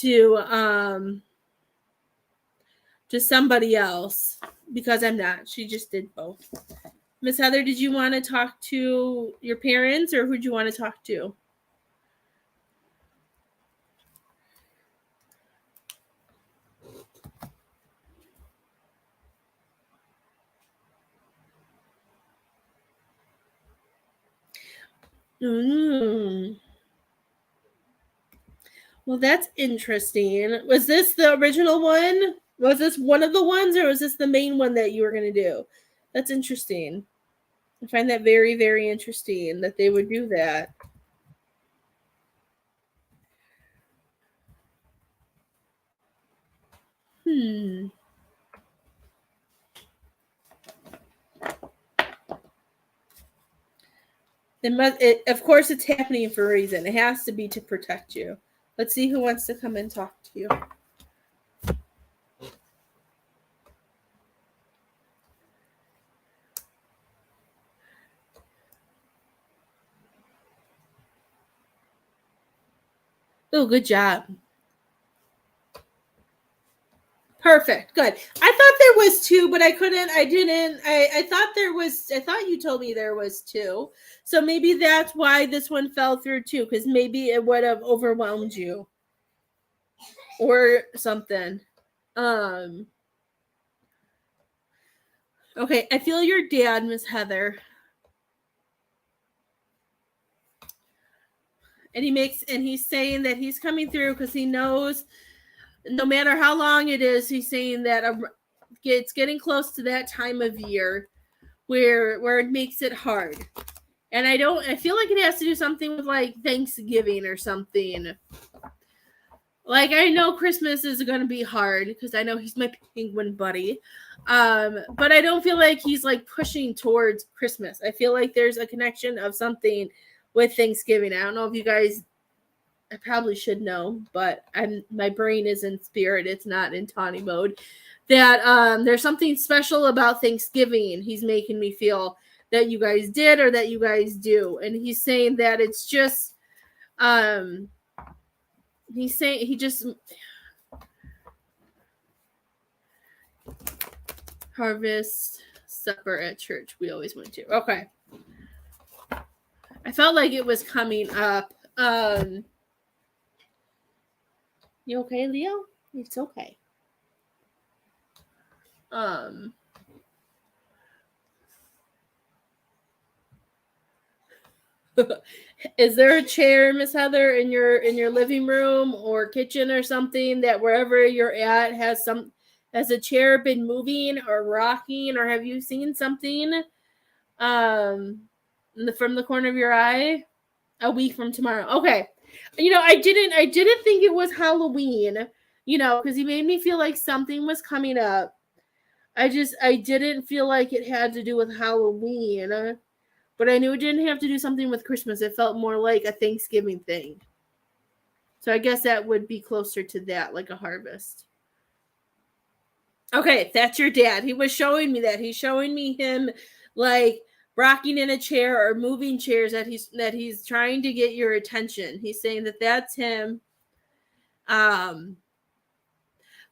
to somebody else because I'm not. She just did both. Miss Heather, did you want to talk to your parents or who'd you want to talk to? Mm. Well, that's interesting. Was this the original one? Was this one of the ones, or was this the main one that you were going to do? That's interesting. I find that very, very interesting that they would do that. Hmm. Of course, it's happening for a reason. It has to be to protect you. Let's see who wants to come and talk to you. Oh, good job. Perfect. Good. I thought there was two, but I couldn't. I didn't. I thought there was. I thought you told me there was two. So maybe that's why this one fell through too, because maybe it would have overwhelmed you or something. Um. Okay. I feel your dad, Miss Heather, and he's saying that he's coming through because he knows no matter how long it is, he's saying that it's getting close to that time of year where it makes it hard. And I feel like it has to do something with like Thanksgiving or something. Like I know Christmas is going to be hard because I know he's my penguin buddy. But I don't feel like he's like pushing towards Christmas. I feel like there's a connection of something with Thanksgiving. I don't know if you guys, I probably should know, but my brain is in spirit. It's not in Tawny mode. That there's something special about Thanksgiving. He's making me feel that you guys did or that you guys do, and he's saying that it's just he's saying he just harvest supper at church we always went to. Okay, I felt like it was coming up. You okay, Leo? It's okay. Is there a chair, Miss Heather, in your living room or kitchen or something that wherever you're at has a chair been moving or rocking, or have you seen something from the corner of your eye? A week from tomorrow. Okay. You know, I didn't think it was Halloween, you know, because he made me feel like something was coming up. I didn't feel like it had to do with Halloween. But I knew it didn't have to do something with Christmas. It felt more like a Thanksgiving thing. So I guess that would be closer to that, like a harvest. Okay, that's your dad. He was showing me that. He's showing me him like rocking in a chair or moving chairs that he's trying to get your attention. He's saying that that's him. Um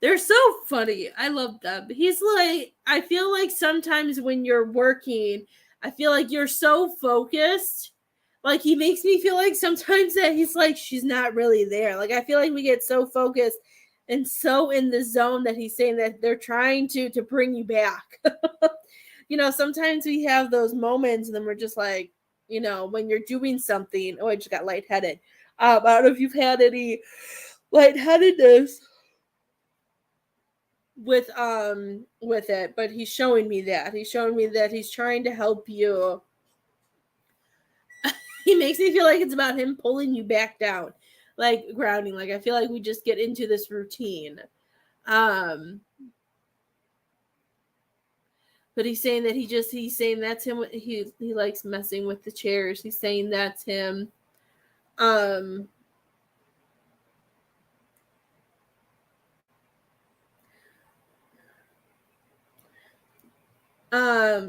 they're so funny. I love them. He's like, I feel like sometimes when you're working, I feel like you're so focused. Like he makes me feel like sometimes that he's like, she's not really there. Like I feel like we get so focused and so in the zone that he's saying that they're trying to bring you back. You know, sometimes we have those moments and then we're just like, you know, when you're doing something. Oh, I just got lightheaded. I don't know if you've had any lightheadedness with it, but he's showing me that he's trying to help you. He makes me feel like it's about him pulling you back down, like grounding. Like I feel like we just get into this routine. But he's saying that he's saying that's him. He likes messing with the chairs. He's saying that's him.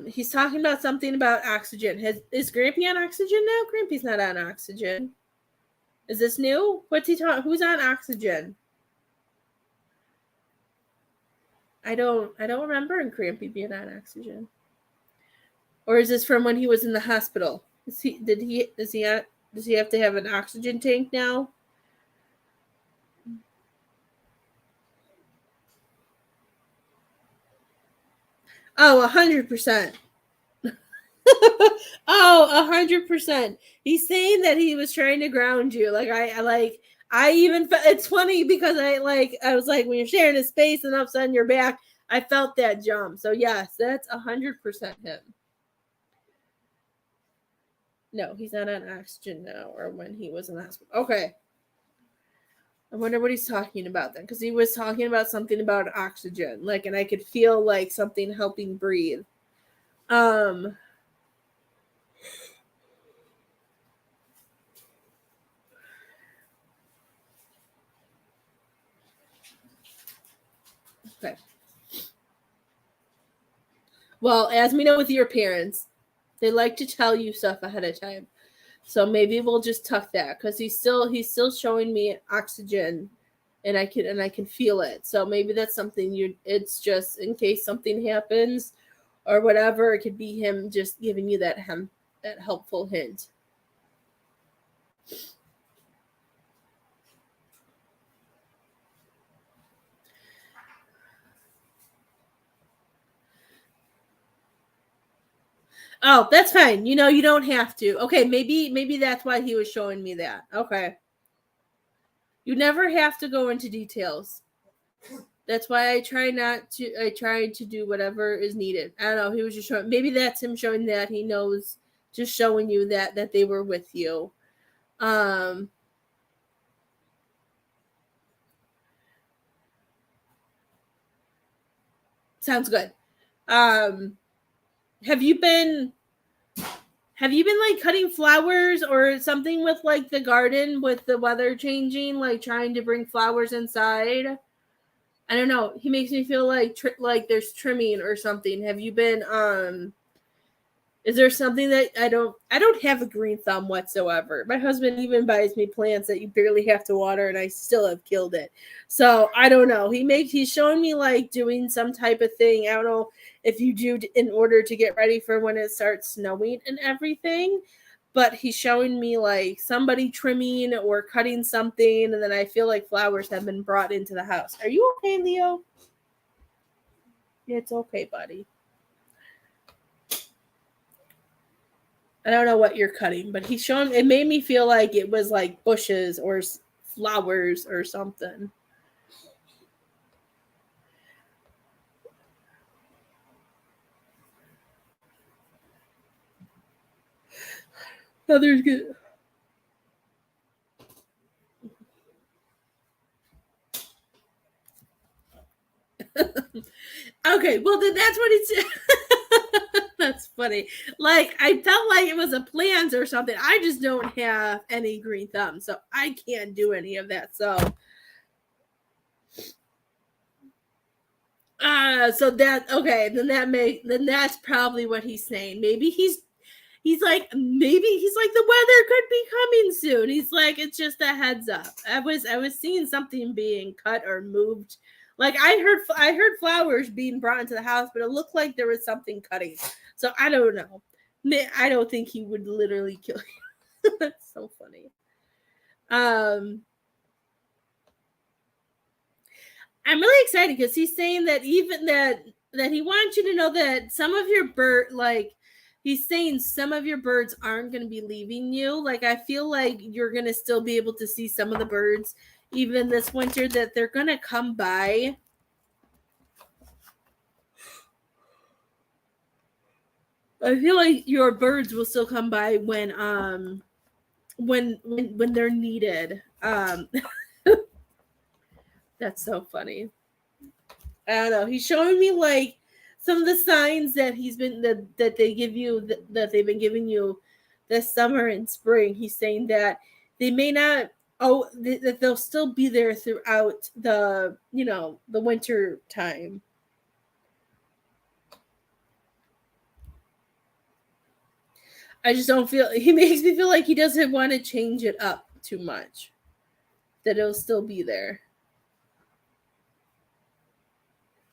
He's talking about something about oxygen. Is Grampy on oxygen now? Grampy's not on oxygen. Is this new? What's he talking? Who's on oxygen? I don't remember Grampy being on oxygen. Or is this from when he was in the hospital? Does he have to have an oxygen tank now? Oh, 100%. Oh, 100%. He's saying that he was trying to ground you. I even it's funny because I was like, when you're sharing a space and all of a sudden you're back, I felt that jump. So yes, that's 100% him. No, he's not on oxygen now, or when he was in the hospital. Okay. I wonder what he's talking about then, because he was talking about something about oxygen, and I could feel like something helping breathe. Okay. Well, as we know with your parents, they like to tell you stuff ahead of time. So maybe we'll just tuck that, because he's still showing me oxygen, and I can feel it. So maybe that's something it's just in case something happens or whatever. It could be him just giving you that helpful hint. Oh, that's fine. You don't have to. Okay, maybe that's why he was showing me that. Okay. You never have to go into details. That's why I try to do whatever is needed. I don't know. He was just showing. Maybe that's him showing that he knows, just showing you that they were with you. Sounds good. Have you been cutting flowers or something with the garden with the weather changing, trying to bring flowers inside? I don't know. He makes me feel like there's trimming or something. Have you been is there something that I don't have a green thumb whatsoever. My husband even buys me plants that you barely have to water, and I still have killed it. So I don't know. He's showing me doing some type of thing. I don't know if you do in order to get ready for when it starts snowing and everything. But he's showing me somebody trimming or cutting something, and then I feel like flowers have been brought into the house. Are you okay, Leo? Yeah, it's okay, buddy. I don't know what you're cutting, but he's showing. It made me feel like it was bushes or flowers or something. Others good. Okay, well then that's what it's. That's funny. I felt like it was a plans or something. I just don't have any green thumb, so I can't do any of that. So, so that okay. Then that's probably what he's saying. Maybe he's like the weather could be coming soon. He's like, it's just a heads up. I was seeing something being cut or moved. I heard flowers being brought into the house, but it looked like there was something cutting. So I don't know. I don't think he would literally kill you. That's so funny. I'm really excited because he's saying that even that he wants you to know that some of your he's saying some of your birds aren't going to be leaving you. I feel like you're going to still be able to see some of the birds even this winter, that they're going to come by. I feel like your birds will still come by when they're needed. That's so funny. I don't know. He's showing me some of the signs that that they give you that they've been giving you this summer and spring. He's saying that they may not that they'll still be there throughout the the winter time. I just don't feel he makes me feel like he doesn't want to change it up too much. That it'll still be there.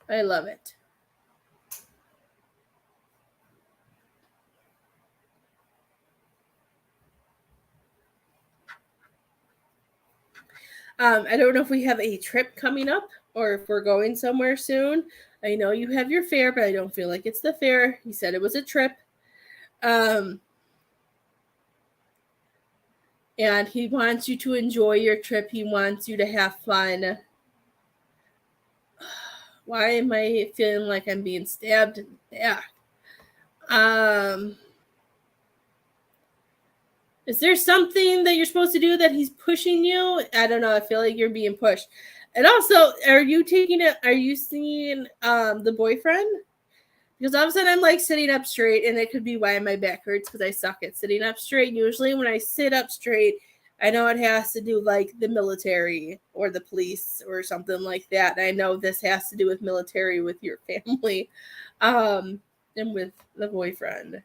I love it. I don't know if we have a trip coming up or if we're going somewhere soon. I know you have your fair, but I don't feel like it's the fair. He said it was a trip. Um, and he wants you to enjoy your trip. He wants you to have fun. Why am I feeling like I'm being stabbed in the back? Is there something that you're supposed to do that he's pushing you? I don't know. I feel like you're being pushed. And also, are you taking it? Are you seeing the boyfriend? Because all of a sudden I'm like sitting up straight, and it could be why my back hurts because I suck at sitting up straight. Usually, when I sit up straight, I know it has to do like the military or the police or something like that. And I know this has to do with military with your family, and with the boyfriend.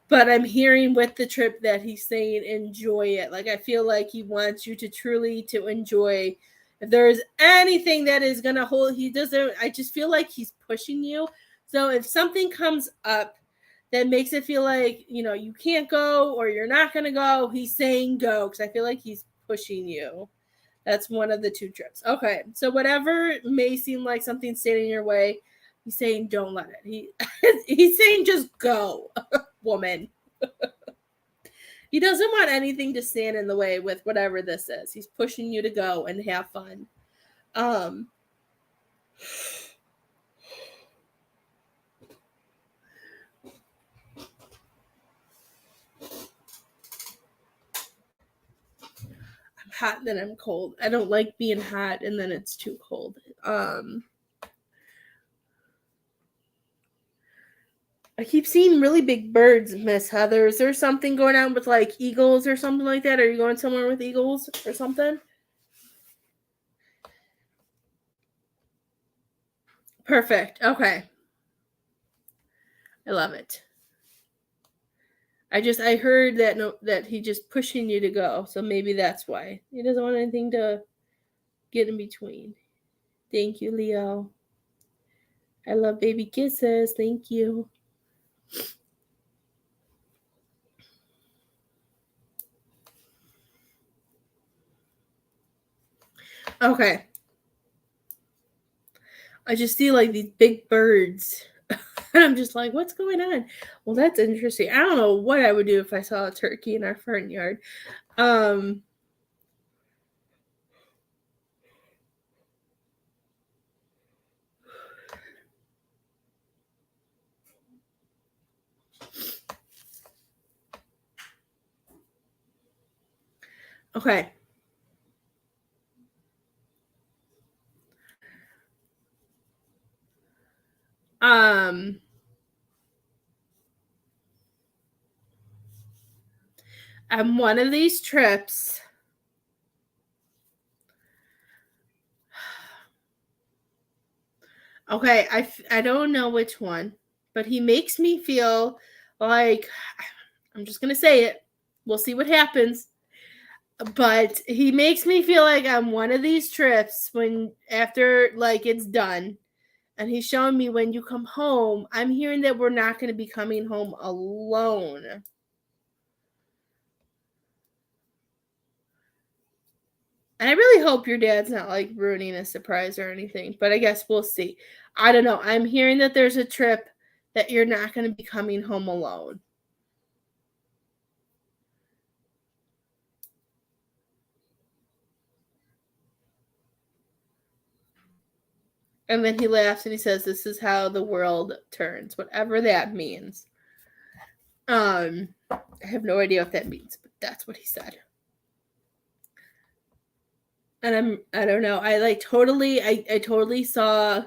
But I'm hearing with the trip that he's saying enjoy it. Like I feel like he wants you to truly to enjoy. If there's anything that is gonna hold, he doesn't. I just feel like he's pushing you. So if something comes up that makes it feel like you can't go or you're not gonna go, he's saying go because I feel like he's pushing you. That's one of the two trips. Okay, so whatever may seem like something standing in your way, he's saying don't let it. He's saying just go, woman. He doesn't want anything to stand in the way with whatever this is. He's pushing you to go and have fun. I'm hot and then I'm cold. I don't like being hot and then it's too cold. I keep seeing really big birds, Miss Heather. Is there something going on with like eagles or something like that? Are you going somewhere with eagles or something? Perfect. Okay. I love it. I heard that that he just pushing you to go, so maybe that's why he doesn't want anything to get in between. Thank you, Leo. I love baby kisses. Thank you. Okay. I just see like these big birds. And I'm just like, what's going on? Well, that's interesting. I don't know what I would do if I saw a turkey in our front yard. Um okay. Um on one of these trips, okay, I don't know which one, but he makes me feel like I'm just going to say it. We'll see what happens. But he makes me feel like on one of these trips when after like it's done and he's showing me when you come home, I'm hearing that we're not going to be coming home alone. And I really hope your dad's not like ruining a surprise or anything, but I guess we'll see. I don't know. I'm hearing that there's a trip that you're not going to be coming home alone. And then he laughs and he says, "This is how the world turns," whatever that means. I have no idea what that means, but that's what he said. And I don't know. I totally saw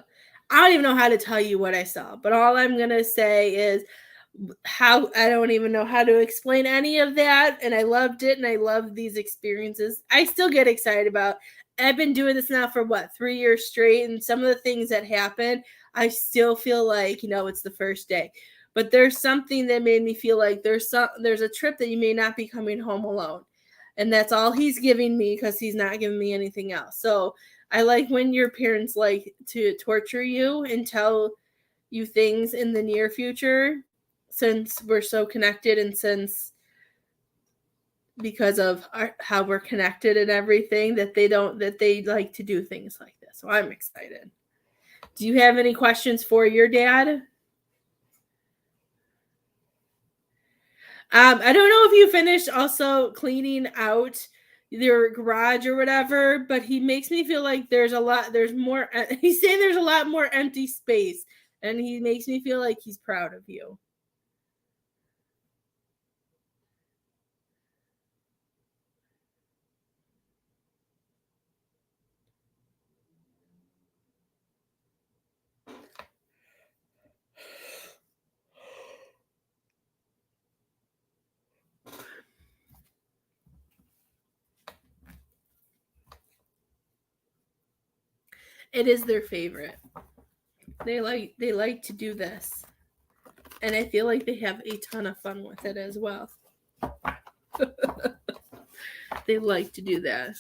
I don't even know how to tell you what I saw, but all I'm going to say is how I don't even know how to explain any of that. And I loved it. And I love these experiences. I still get excited about. I've been doing this now for 3 years straight. And some of the things that happen, I still feel like, it's the first day. But there's something that made me feel like there's a trip that you may not be coming home alone. And that's all he's giving me because he's not giving me anything else. So I like when your parents like to torture you and tell you things in the near future, since we're so connected and since because of how we're connected and everything, that they like to do things like this. So I'm excited. Do you have any questions for your dad? I don't know if you finished also cleaning out your garage or whatever, but he makes me feel like there's more. He's saying there's a lot more empty space, and he makes me feel like he's proud of you. It is their favorite. They like to do this. And I feel like they have a ton of fun with it as well. They like to do that.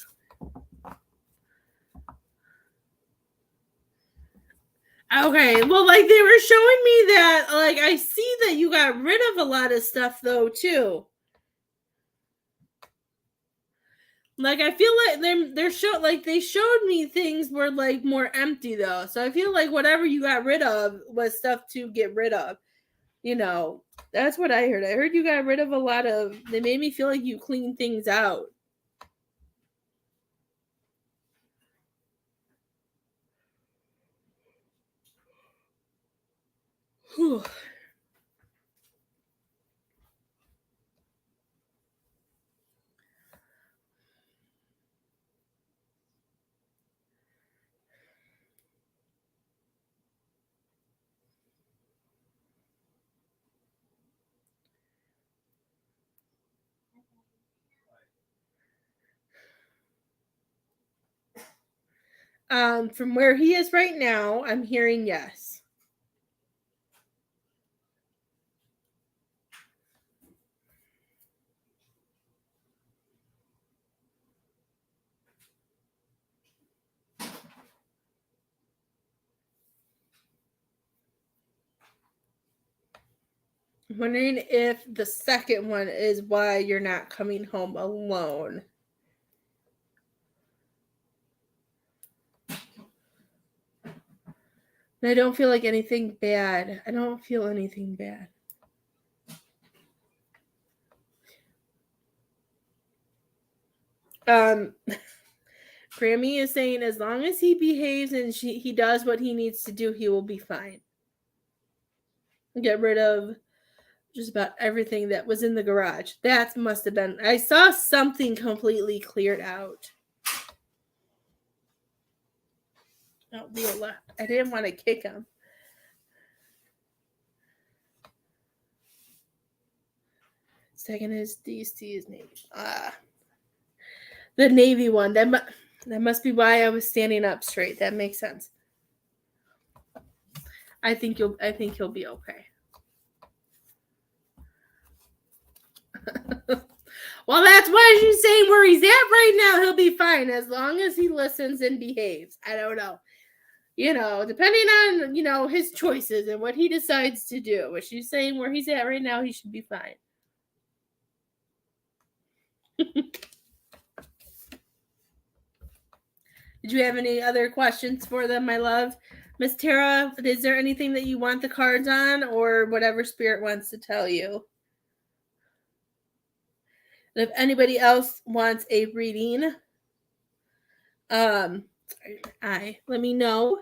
Okay, well, like they were showing me that, like I see that you got rid of a lot of stuff though too. Like I feel like they showed me things were like more empty though. So I feel like whatever you got rid of was stuff to get rid of. That's what I heard. I heard you got rid of a lot of. They made me feel like you cleaned things out. Whew. From where he is right now, I'm hearing yes. I'm wondering if the second one is why you're not coming home alone. And I don't feel like anything bad. I don't feel anything bad. Grammy is saying as long as he behaves and he does what he needs to do, he will be fine. Get rid of just about everything that was in the garage. That must have been. I saw something completely cleared out. Oh, Viola. I didn't want to kick him. Second is DC is Navy. The Navy one. That must be why I was standing up straight. That makes sense. I think he'll be okay. Well, that's why she's saying where he's at right now, he'll be fine as long as he listens and behaves. I don't know. Depending on, his choices and what he decides to do. But she's saying where he's at right now, he should be fine. Did you have any other questions for them, my love? Miss Tara, is there anything that you want the cards on or whatever Spirit wants to tell you? And if anybody else wants a reading, let me know.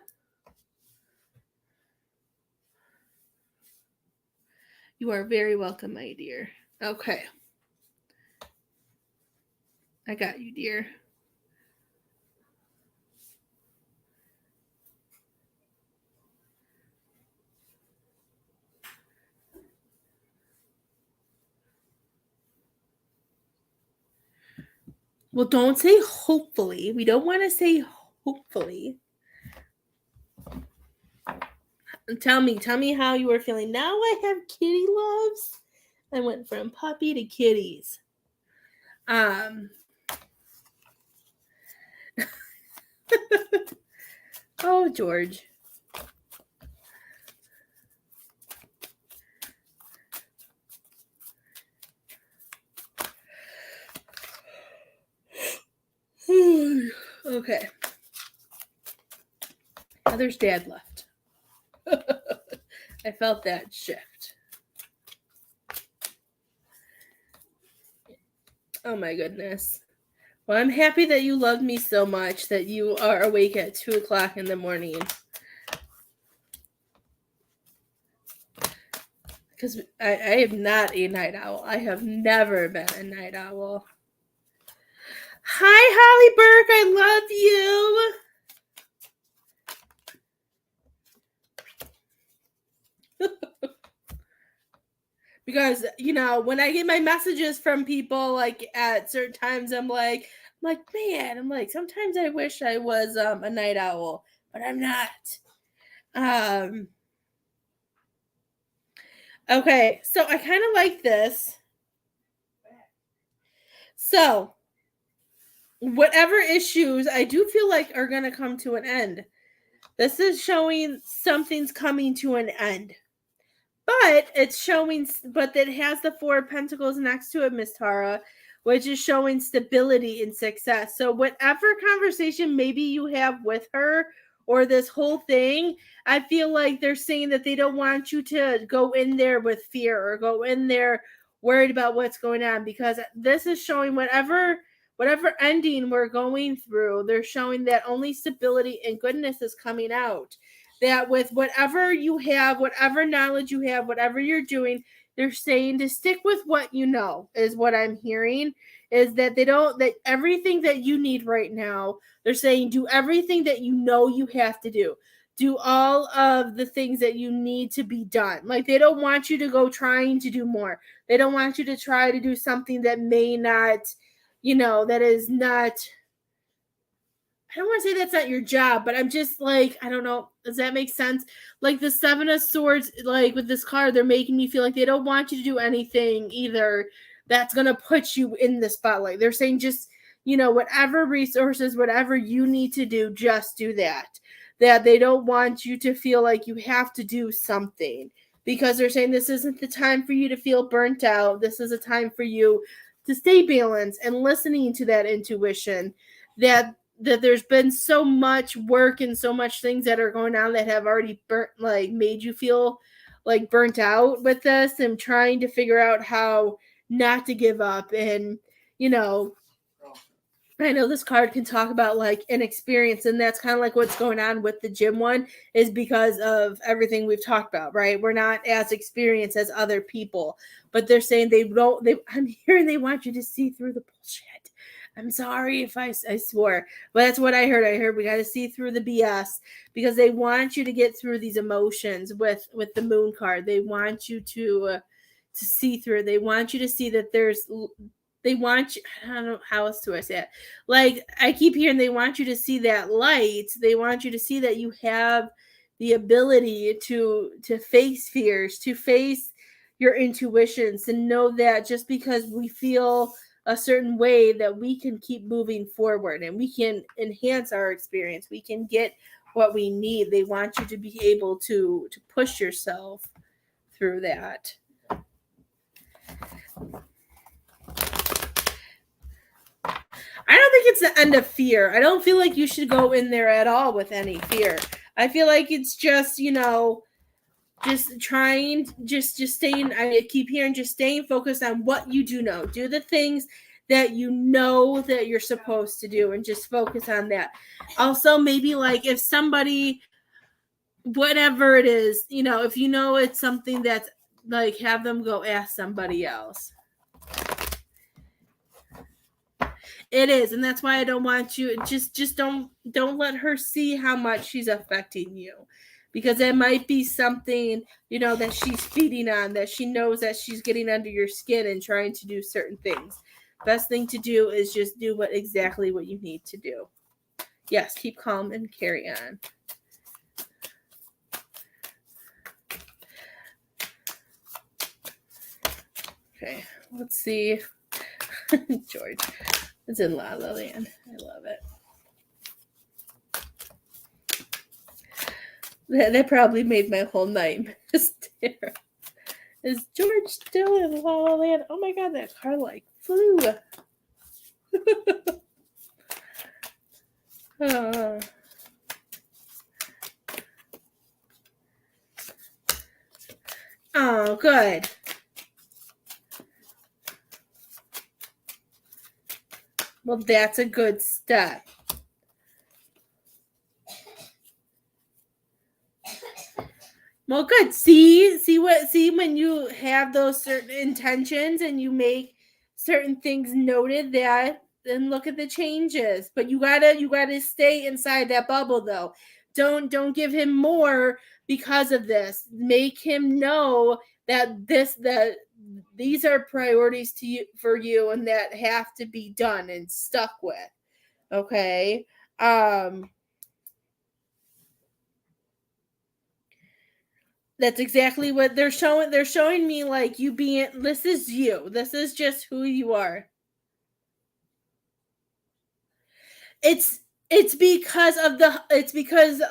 You are very welcome, my dear. Okay. I got you, dear. Well, don't say hopefully. We don't want to say hopefully. Tell me how you were feeling. Now I have kitty loves. I went from puppy to kitties. Oh, George. Okay. Heather's dad left. I felt that shift. Oh my goodness. Well, I'm happy that you love me so much that you are awake at 2 o'clock in the morning. Because I am not a night owl. I have never been a night owl. Hi, Holly Burke. I love you. Because, you know, when I get my messages from people, like, at certain times, I'm like, man, sometimes I wish I was a night owl, but I'm not. Okay, so I kind of like this. So, whatever issues I do feel like are going to come to an end. This is showing something's coming to an end. But it's showing, but it has the Four of Pentacles next to it, Miss Tara, which is showing stability and success. So whatever conversation maybe you have with her or this whole thing, I feel like they're saying that they don't want you to go in there with fear or go in there worried about what's going on, because this is showing whatever ending we're going through, they're showing that only stability and goodness is coming out. That with whatever you have, whatever knowledge you have, whatever you're doing, they're saying to stick with what you know, is what I'm hearing. Is that that everything that you need right now, they're saying do everything that you know you have to do. Do all of the things that you need to be done. Like, they don't want you to go trying to do more. They don't want you to try to do something that may not, that is not, I don't want to say that's not your job, but I'm just like, I don't know. Does that make sense? Like the Seven of Swords, like with this card, they're making me feel like they don't want you to do anything either that's going to put you in the spotlight. They're saying just, whatever resources, whatever you need to do, just do that. That they don't want you to feel like you have to do something, because they're saying this isn't the time for you to feel burnt out. This is a time for you to stay balanced and listening to that intuition, that there's been so much work and so much things that are going on that have already made you feel like burnt out with this, and trying to figure out how not to give up. And, I know this card can talk about like inexperience, and that's kind of like what's going on with the gym one, is because of everything we've talked about, right? We're not as experienced as other people, but they're saying I'm hearing they want you to see through the bullshit. I'm sorry if I swore, but that's what I heard. I heard we got to see through the BS, because they want you to get through these emotions with the moon card. They want you to see through. They want you to see that they want you, I don't know, how else do I say it? Like, I keep hearing they want you to see that light. They want you to see that you have the ability to face fears, to face your intuitions, and know that just because we feel a certain way, that we can keep moving forward and we can enhance our experience. We can get what we need. They want you to be able to push yourself through that. I don't think it's the end of fear. I don't feel like you should go in there at all with any fear. I feel like it's just, just trying, just staying, I keep hearing, just staying focused on what you do know. Do the things that you know that you're supposed to do, and just focus on that. Also, maybe like if somebody, whatever it is, if you know it's something that's like, have them go ask somebody else. It is, and that's why I don't want you, just don't let her see how much she's affecting you, because it might be something, that she's feeding on, that she knows that she's getting under your skin and trying to do certain things. best thing to do is just do exactly what you need to do. Yes, keep calm and carry on. Okay, let's see. George. It's in La La Land. I love it. That probably made my whole night stare. Is George still in La La Land? Oh my god, that car like flew. Oh, good. Well, that's a good step. Well, good. See when you have those certain intentions and you make certain things noted, that then look at the changes. But you gotta stay inside that bubble though. Don't give him more because of this. Make him know that these are priorities to you for you and that have to be done and stuck with. Okay. That's exactly what they're showing. They're showing me like you being, this is you. This is just who you are. It's it's because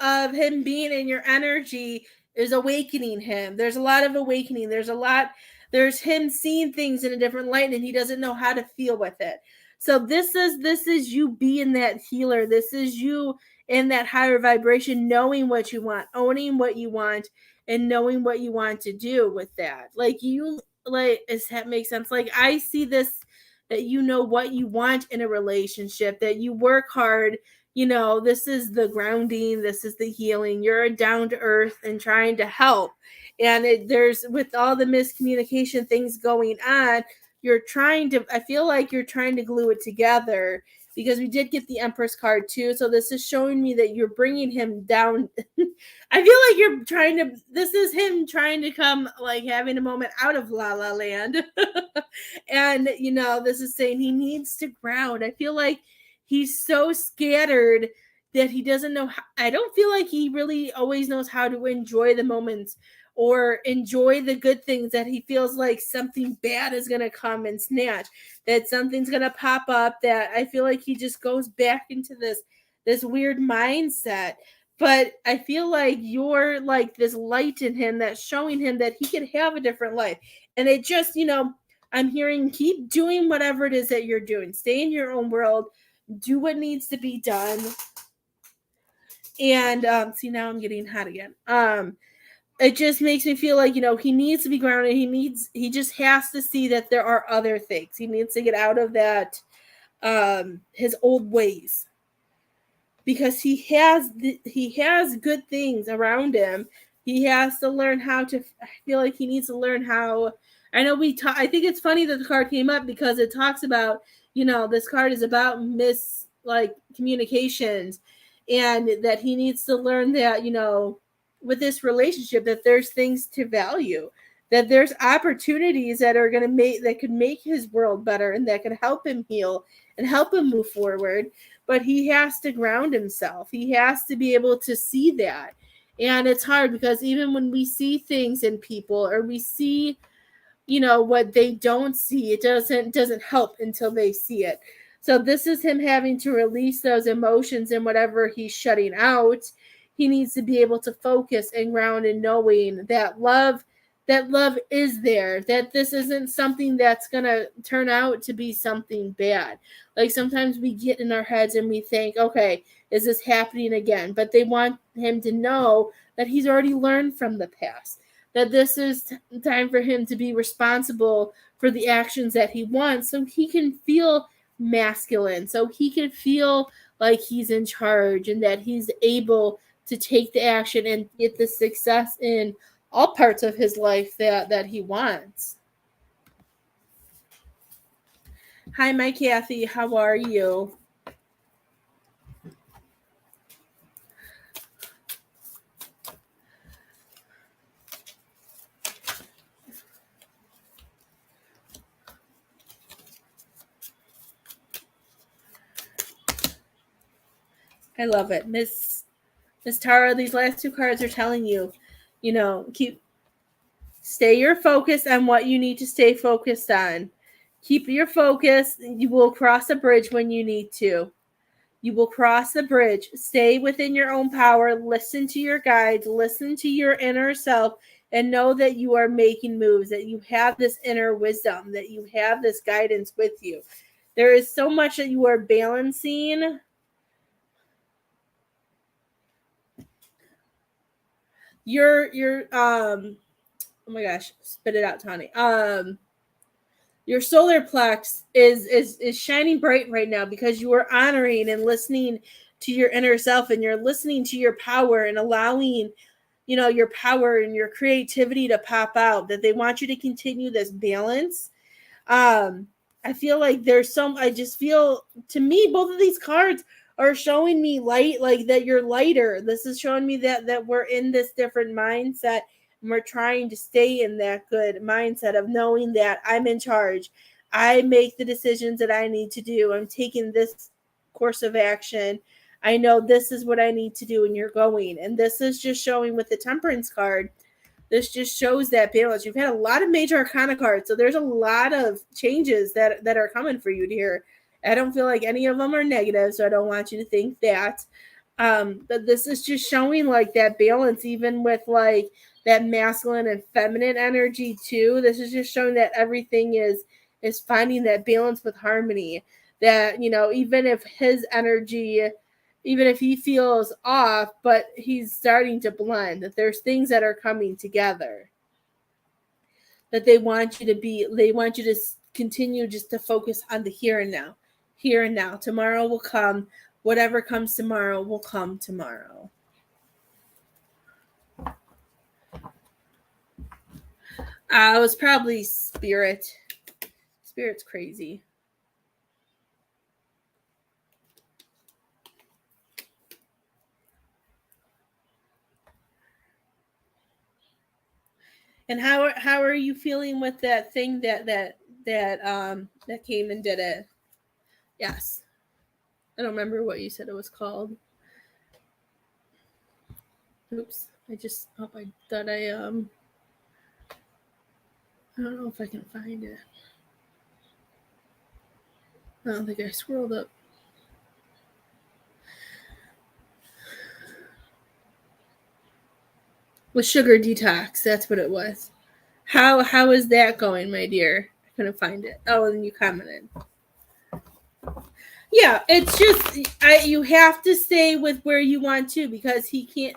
of him being in your energy is awakening him. There's a lot of awakening. There's him seeing things in a different light and he doesn't know how to feel with it. So this is you being that healer. This is you in that higher vibration, knowing what you want, owning what you want, and knowing what you want to do with that. Does that make sense? Like I see this, that you know what you want in a relationship, that you work hard. This is the grounding, this is the healing. You're down to earth and trying to help. And there's, with all the miscommunication things going on, I feel like you're trying to glue it together, because we did get the Empress card too. So this is showing me that you're bringing him down. I feel like this is him trying to come, like having a moment out of La La Land. And, this is saying he needs to ground. I feel like he's so scattered that he doesn't know I don't feel like he really always knows how to enjoy the moments or enjoy the good things, that he feels like something bad is going to come and snatch, that something's going to pop up, that I feel like he just goes back into this weird mindset. But I feel like you're like this light in him that's showing him that he can have a different life. And it just, I'm hearing, keep doing whatever it is that you're doing. Stay in your own world. Do what needs to be done. And see, now I'm getting hot again. It just makes me feel like, he needs to be grounded. He just has to see that there are other things. He needs to get out of that, his old ways, because he has good things around him. He has to learn how to, I feel like he needs to learn how, I know I think it's funny that the card came up, because it talks about, this card is about communications, and that he needs to learn that, with this relationship, that there's things to value, that there's opportunities that are going to could make his world better, and that could help him heal and help him move forward. But he has to ground himself. He has to be able to see that. And it's hard, because even when we see things in people, or we see, what they don't see, it doesn't help until they see it. So this is him having to release those emotions, and whatever he's shutting out, he needs to be able to focus and ground in knowing that love is there, that this isn't something that's going to turn out to be something bad. Like sometimes we get in our heads and we think, okay, is this happening again? But they want him to know that he's already learned from the past, that this is time for him to be responsible for the actions that he wants, so he can feel masculine, so he can feel like he's in charge, and that he's able to take the action and get the success in all parts of his life that he wants. Hi, my Kathy. How are you? I love it. Miss Tara, these last two cards are telling you, stay your focus on what you need to stay focused on. Keep your focus. You will cross a bridge when you need to. You will cross the bridge. Stay within your own power. Listen to your guides. Listen to your inner self and know that you are making moves, that you have this inner wisdom, that you have this guidance with you. There is so much that you are balancing. Your oh my gosh, spit it out, Tani. Your solar plex is shining bright right now because you are honoring and listening to your inner self, and you're listening to your power and allowing your power and your creativity to pop out, that they want you to continue this balance. I feel like I just feel, to me, both of these cards are showing me light, like that you're lighter. This is showing me that we're in this different mindset, and we're trying to stay in that good mindset of knowing that I'm in charge. I make the decisions that I need to do. I'm taking this course of action. I know this is what I need to do, and you're going. And this is just showing with the Temperance card. This just shows that balance. You've had a lot of major arcana cards, so there's a lot of changes that are coming for you here. I don't feel like any of them are negative, so I don't want you to think that. But this is just showing like that balance, even with like that masculine and feminine energy too. This is just showing that everything is finding that balance with harmony. That, even if his energy, even if he feels off, but he's starting to blend, that there's things that are coming together, that they want you to continue just to focus on the here and now. Here and now. Tomorrow will come. Whatever comes tomorrow will come tomorrow. It was probably Spirit. Spirit's crazy. And how are you feeling with that thing that came and did it? Yes. I don't remember what you said it was called. Oops. I thought I don't know if I can find it. I don't think I scrolled up. With sugar detox, that's what it was. How is that going, my dear? I couldn't find it. Oh, and you commented. Yeah, it's just you have to stay with where you want to, because he can't,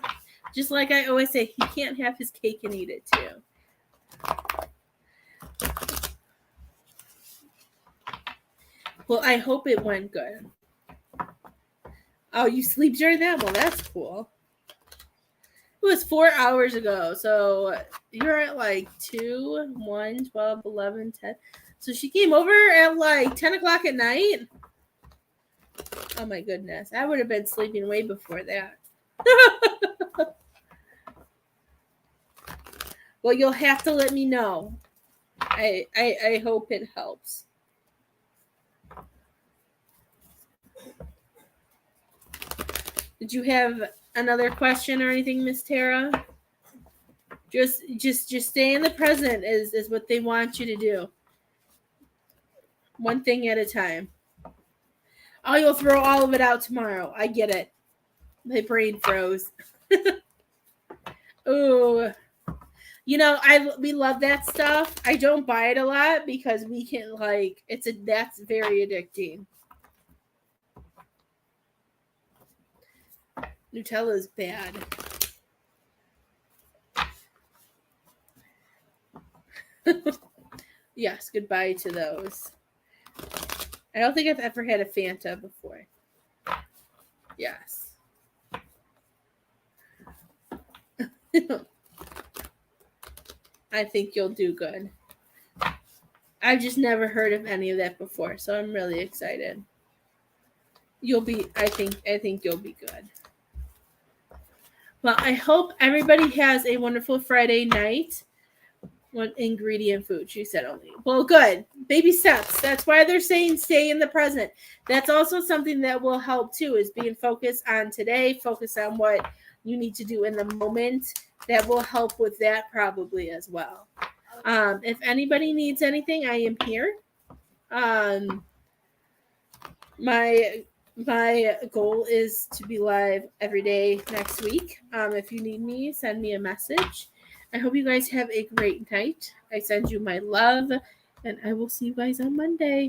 just like I always say, he can't have his cake and eat it too. Well, I hope it went good. Oh, you sleep during that? Well, that's cool. It was 4 hours ago, so you're at like 2, 1, 12, 11, 10. So she came over at like 10 o'clock at night? Oh my goodness. I would have been sleeping way before that. Well, you'll have to let me know. I hope it helps. Did you have another question or anything, Miss Tara? Just stay in the present is what they want you to do. One thing at a time. Oh, you'll throw all of it out tomorrow. I get it. My brain froze. Ooh. We love that stuff. I don't buy it a lot because we can that's very addicting. Nutella's bad. Yes, goodbye to those. I don't think I've ever had a Fanta before. Yes. I think you'll do good. I've just never heard of any of that before, so I'm really excited. I think you'll be good. Well, I hope everybody has a wonderful Friday night. One ingredient food, she said only. Well, good. Baby steps. That's why they're saying stay in the present. That's also something that will help too, is being focused on today, focus on what you need to do in the moment. That will help with that probably as well. If anybody needs anything, I am here. My goal is to be live every day next week. If you need me, send me a message. I hope you guys have a great night. I send you my love, and I will see you guys on Monday.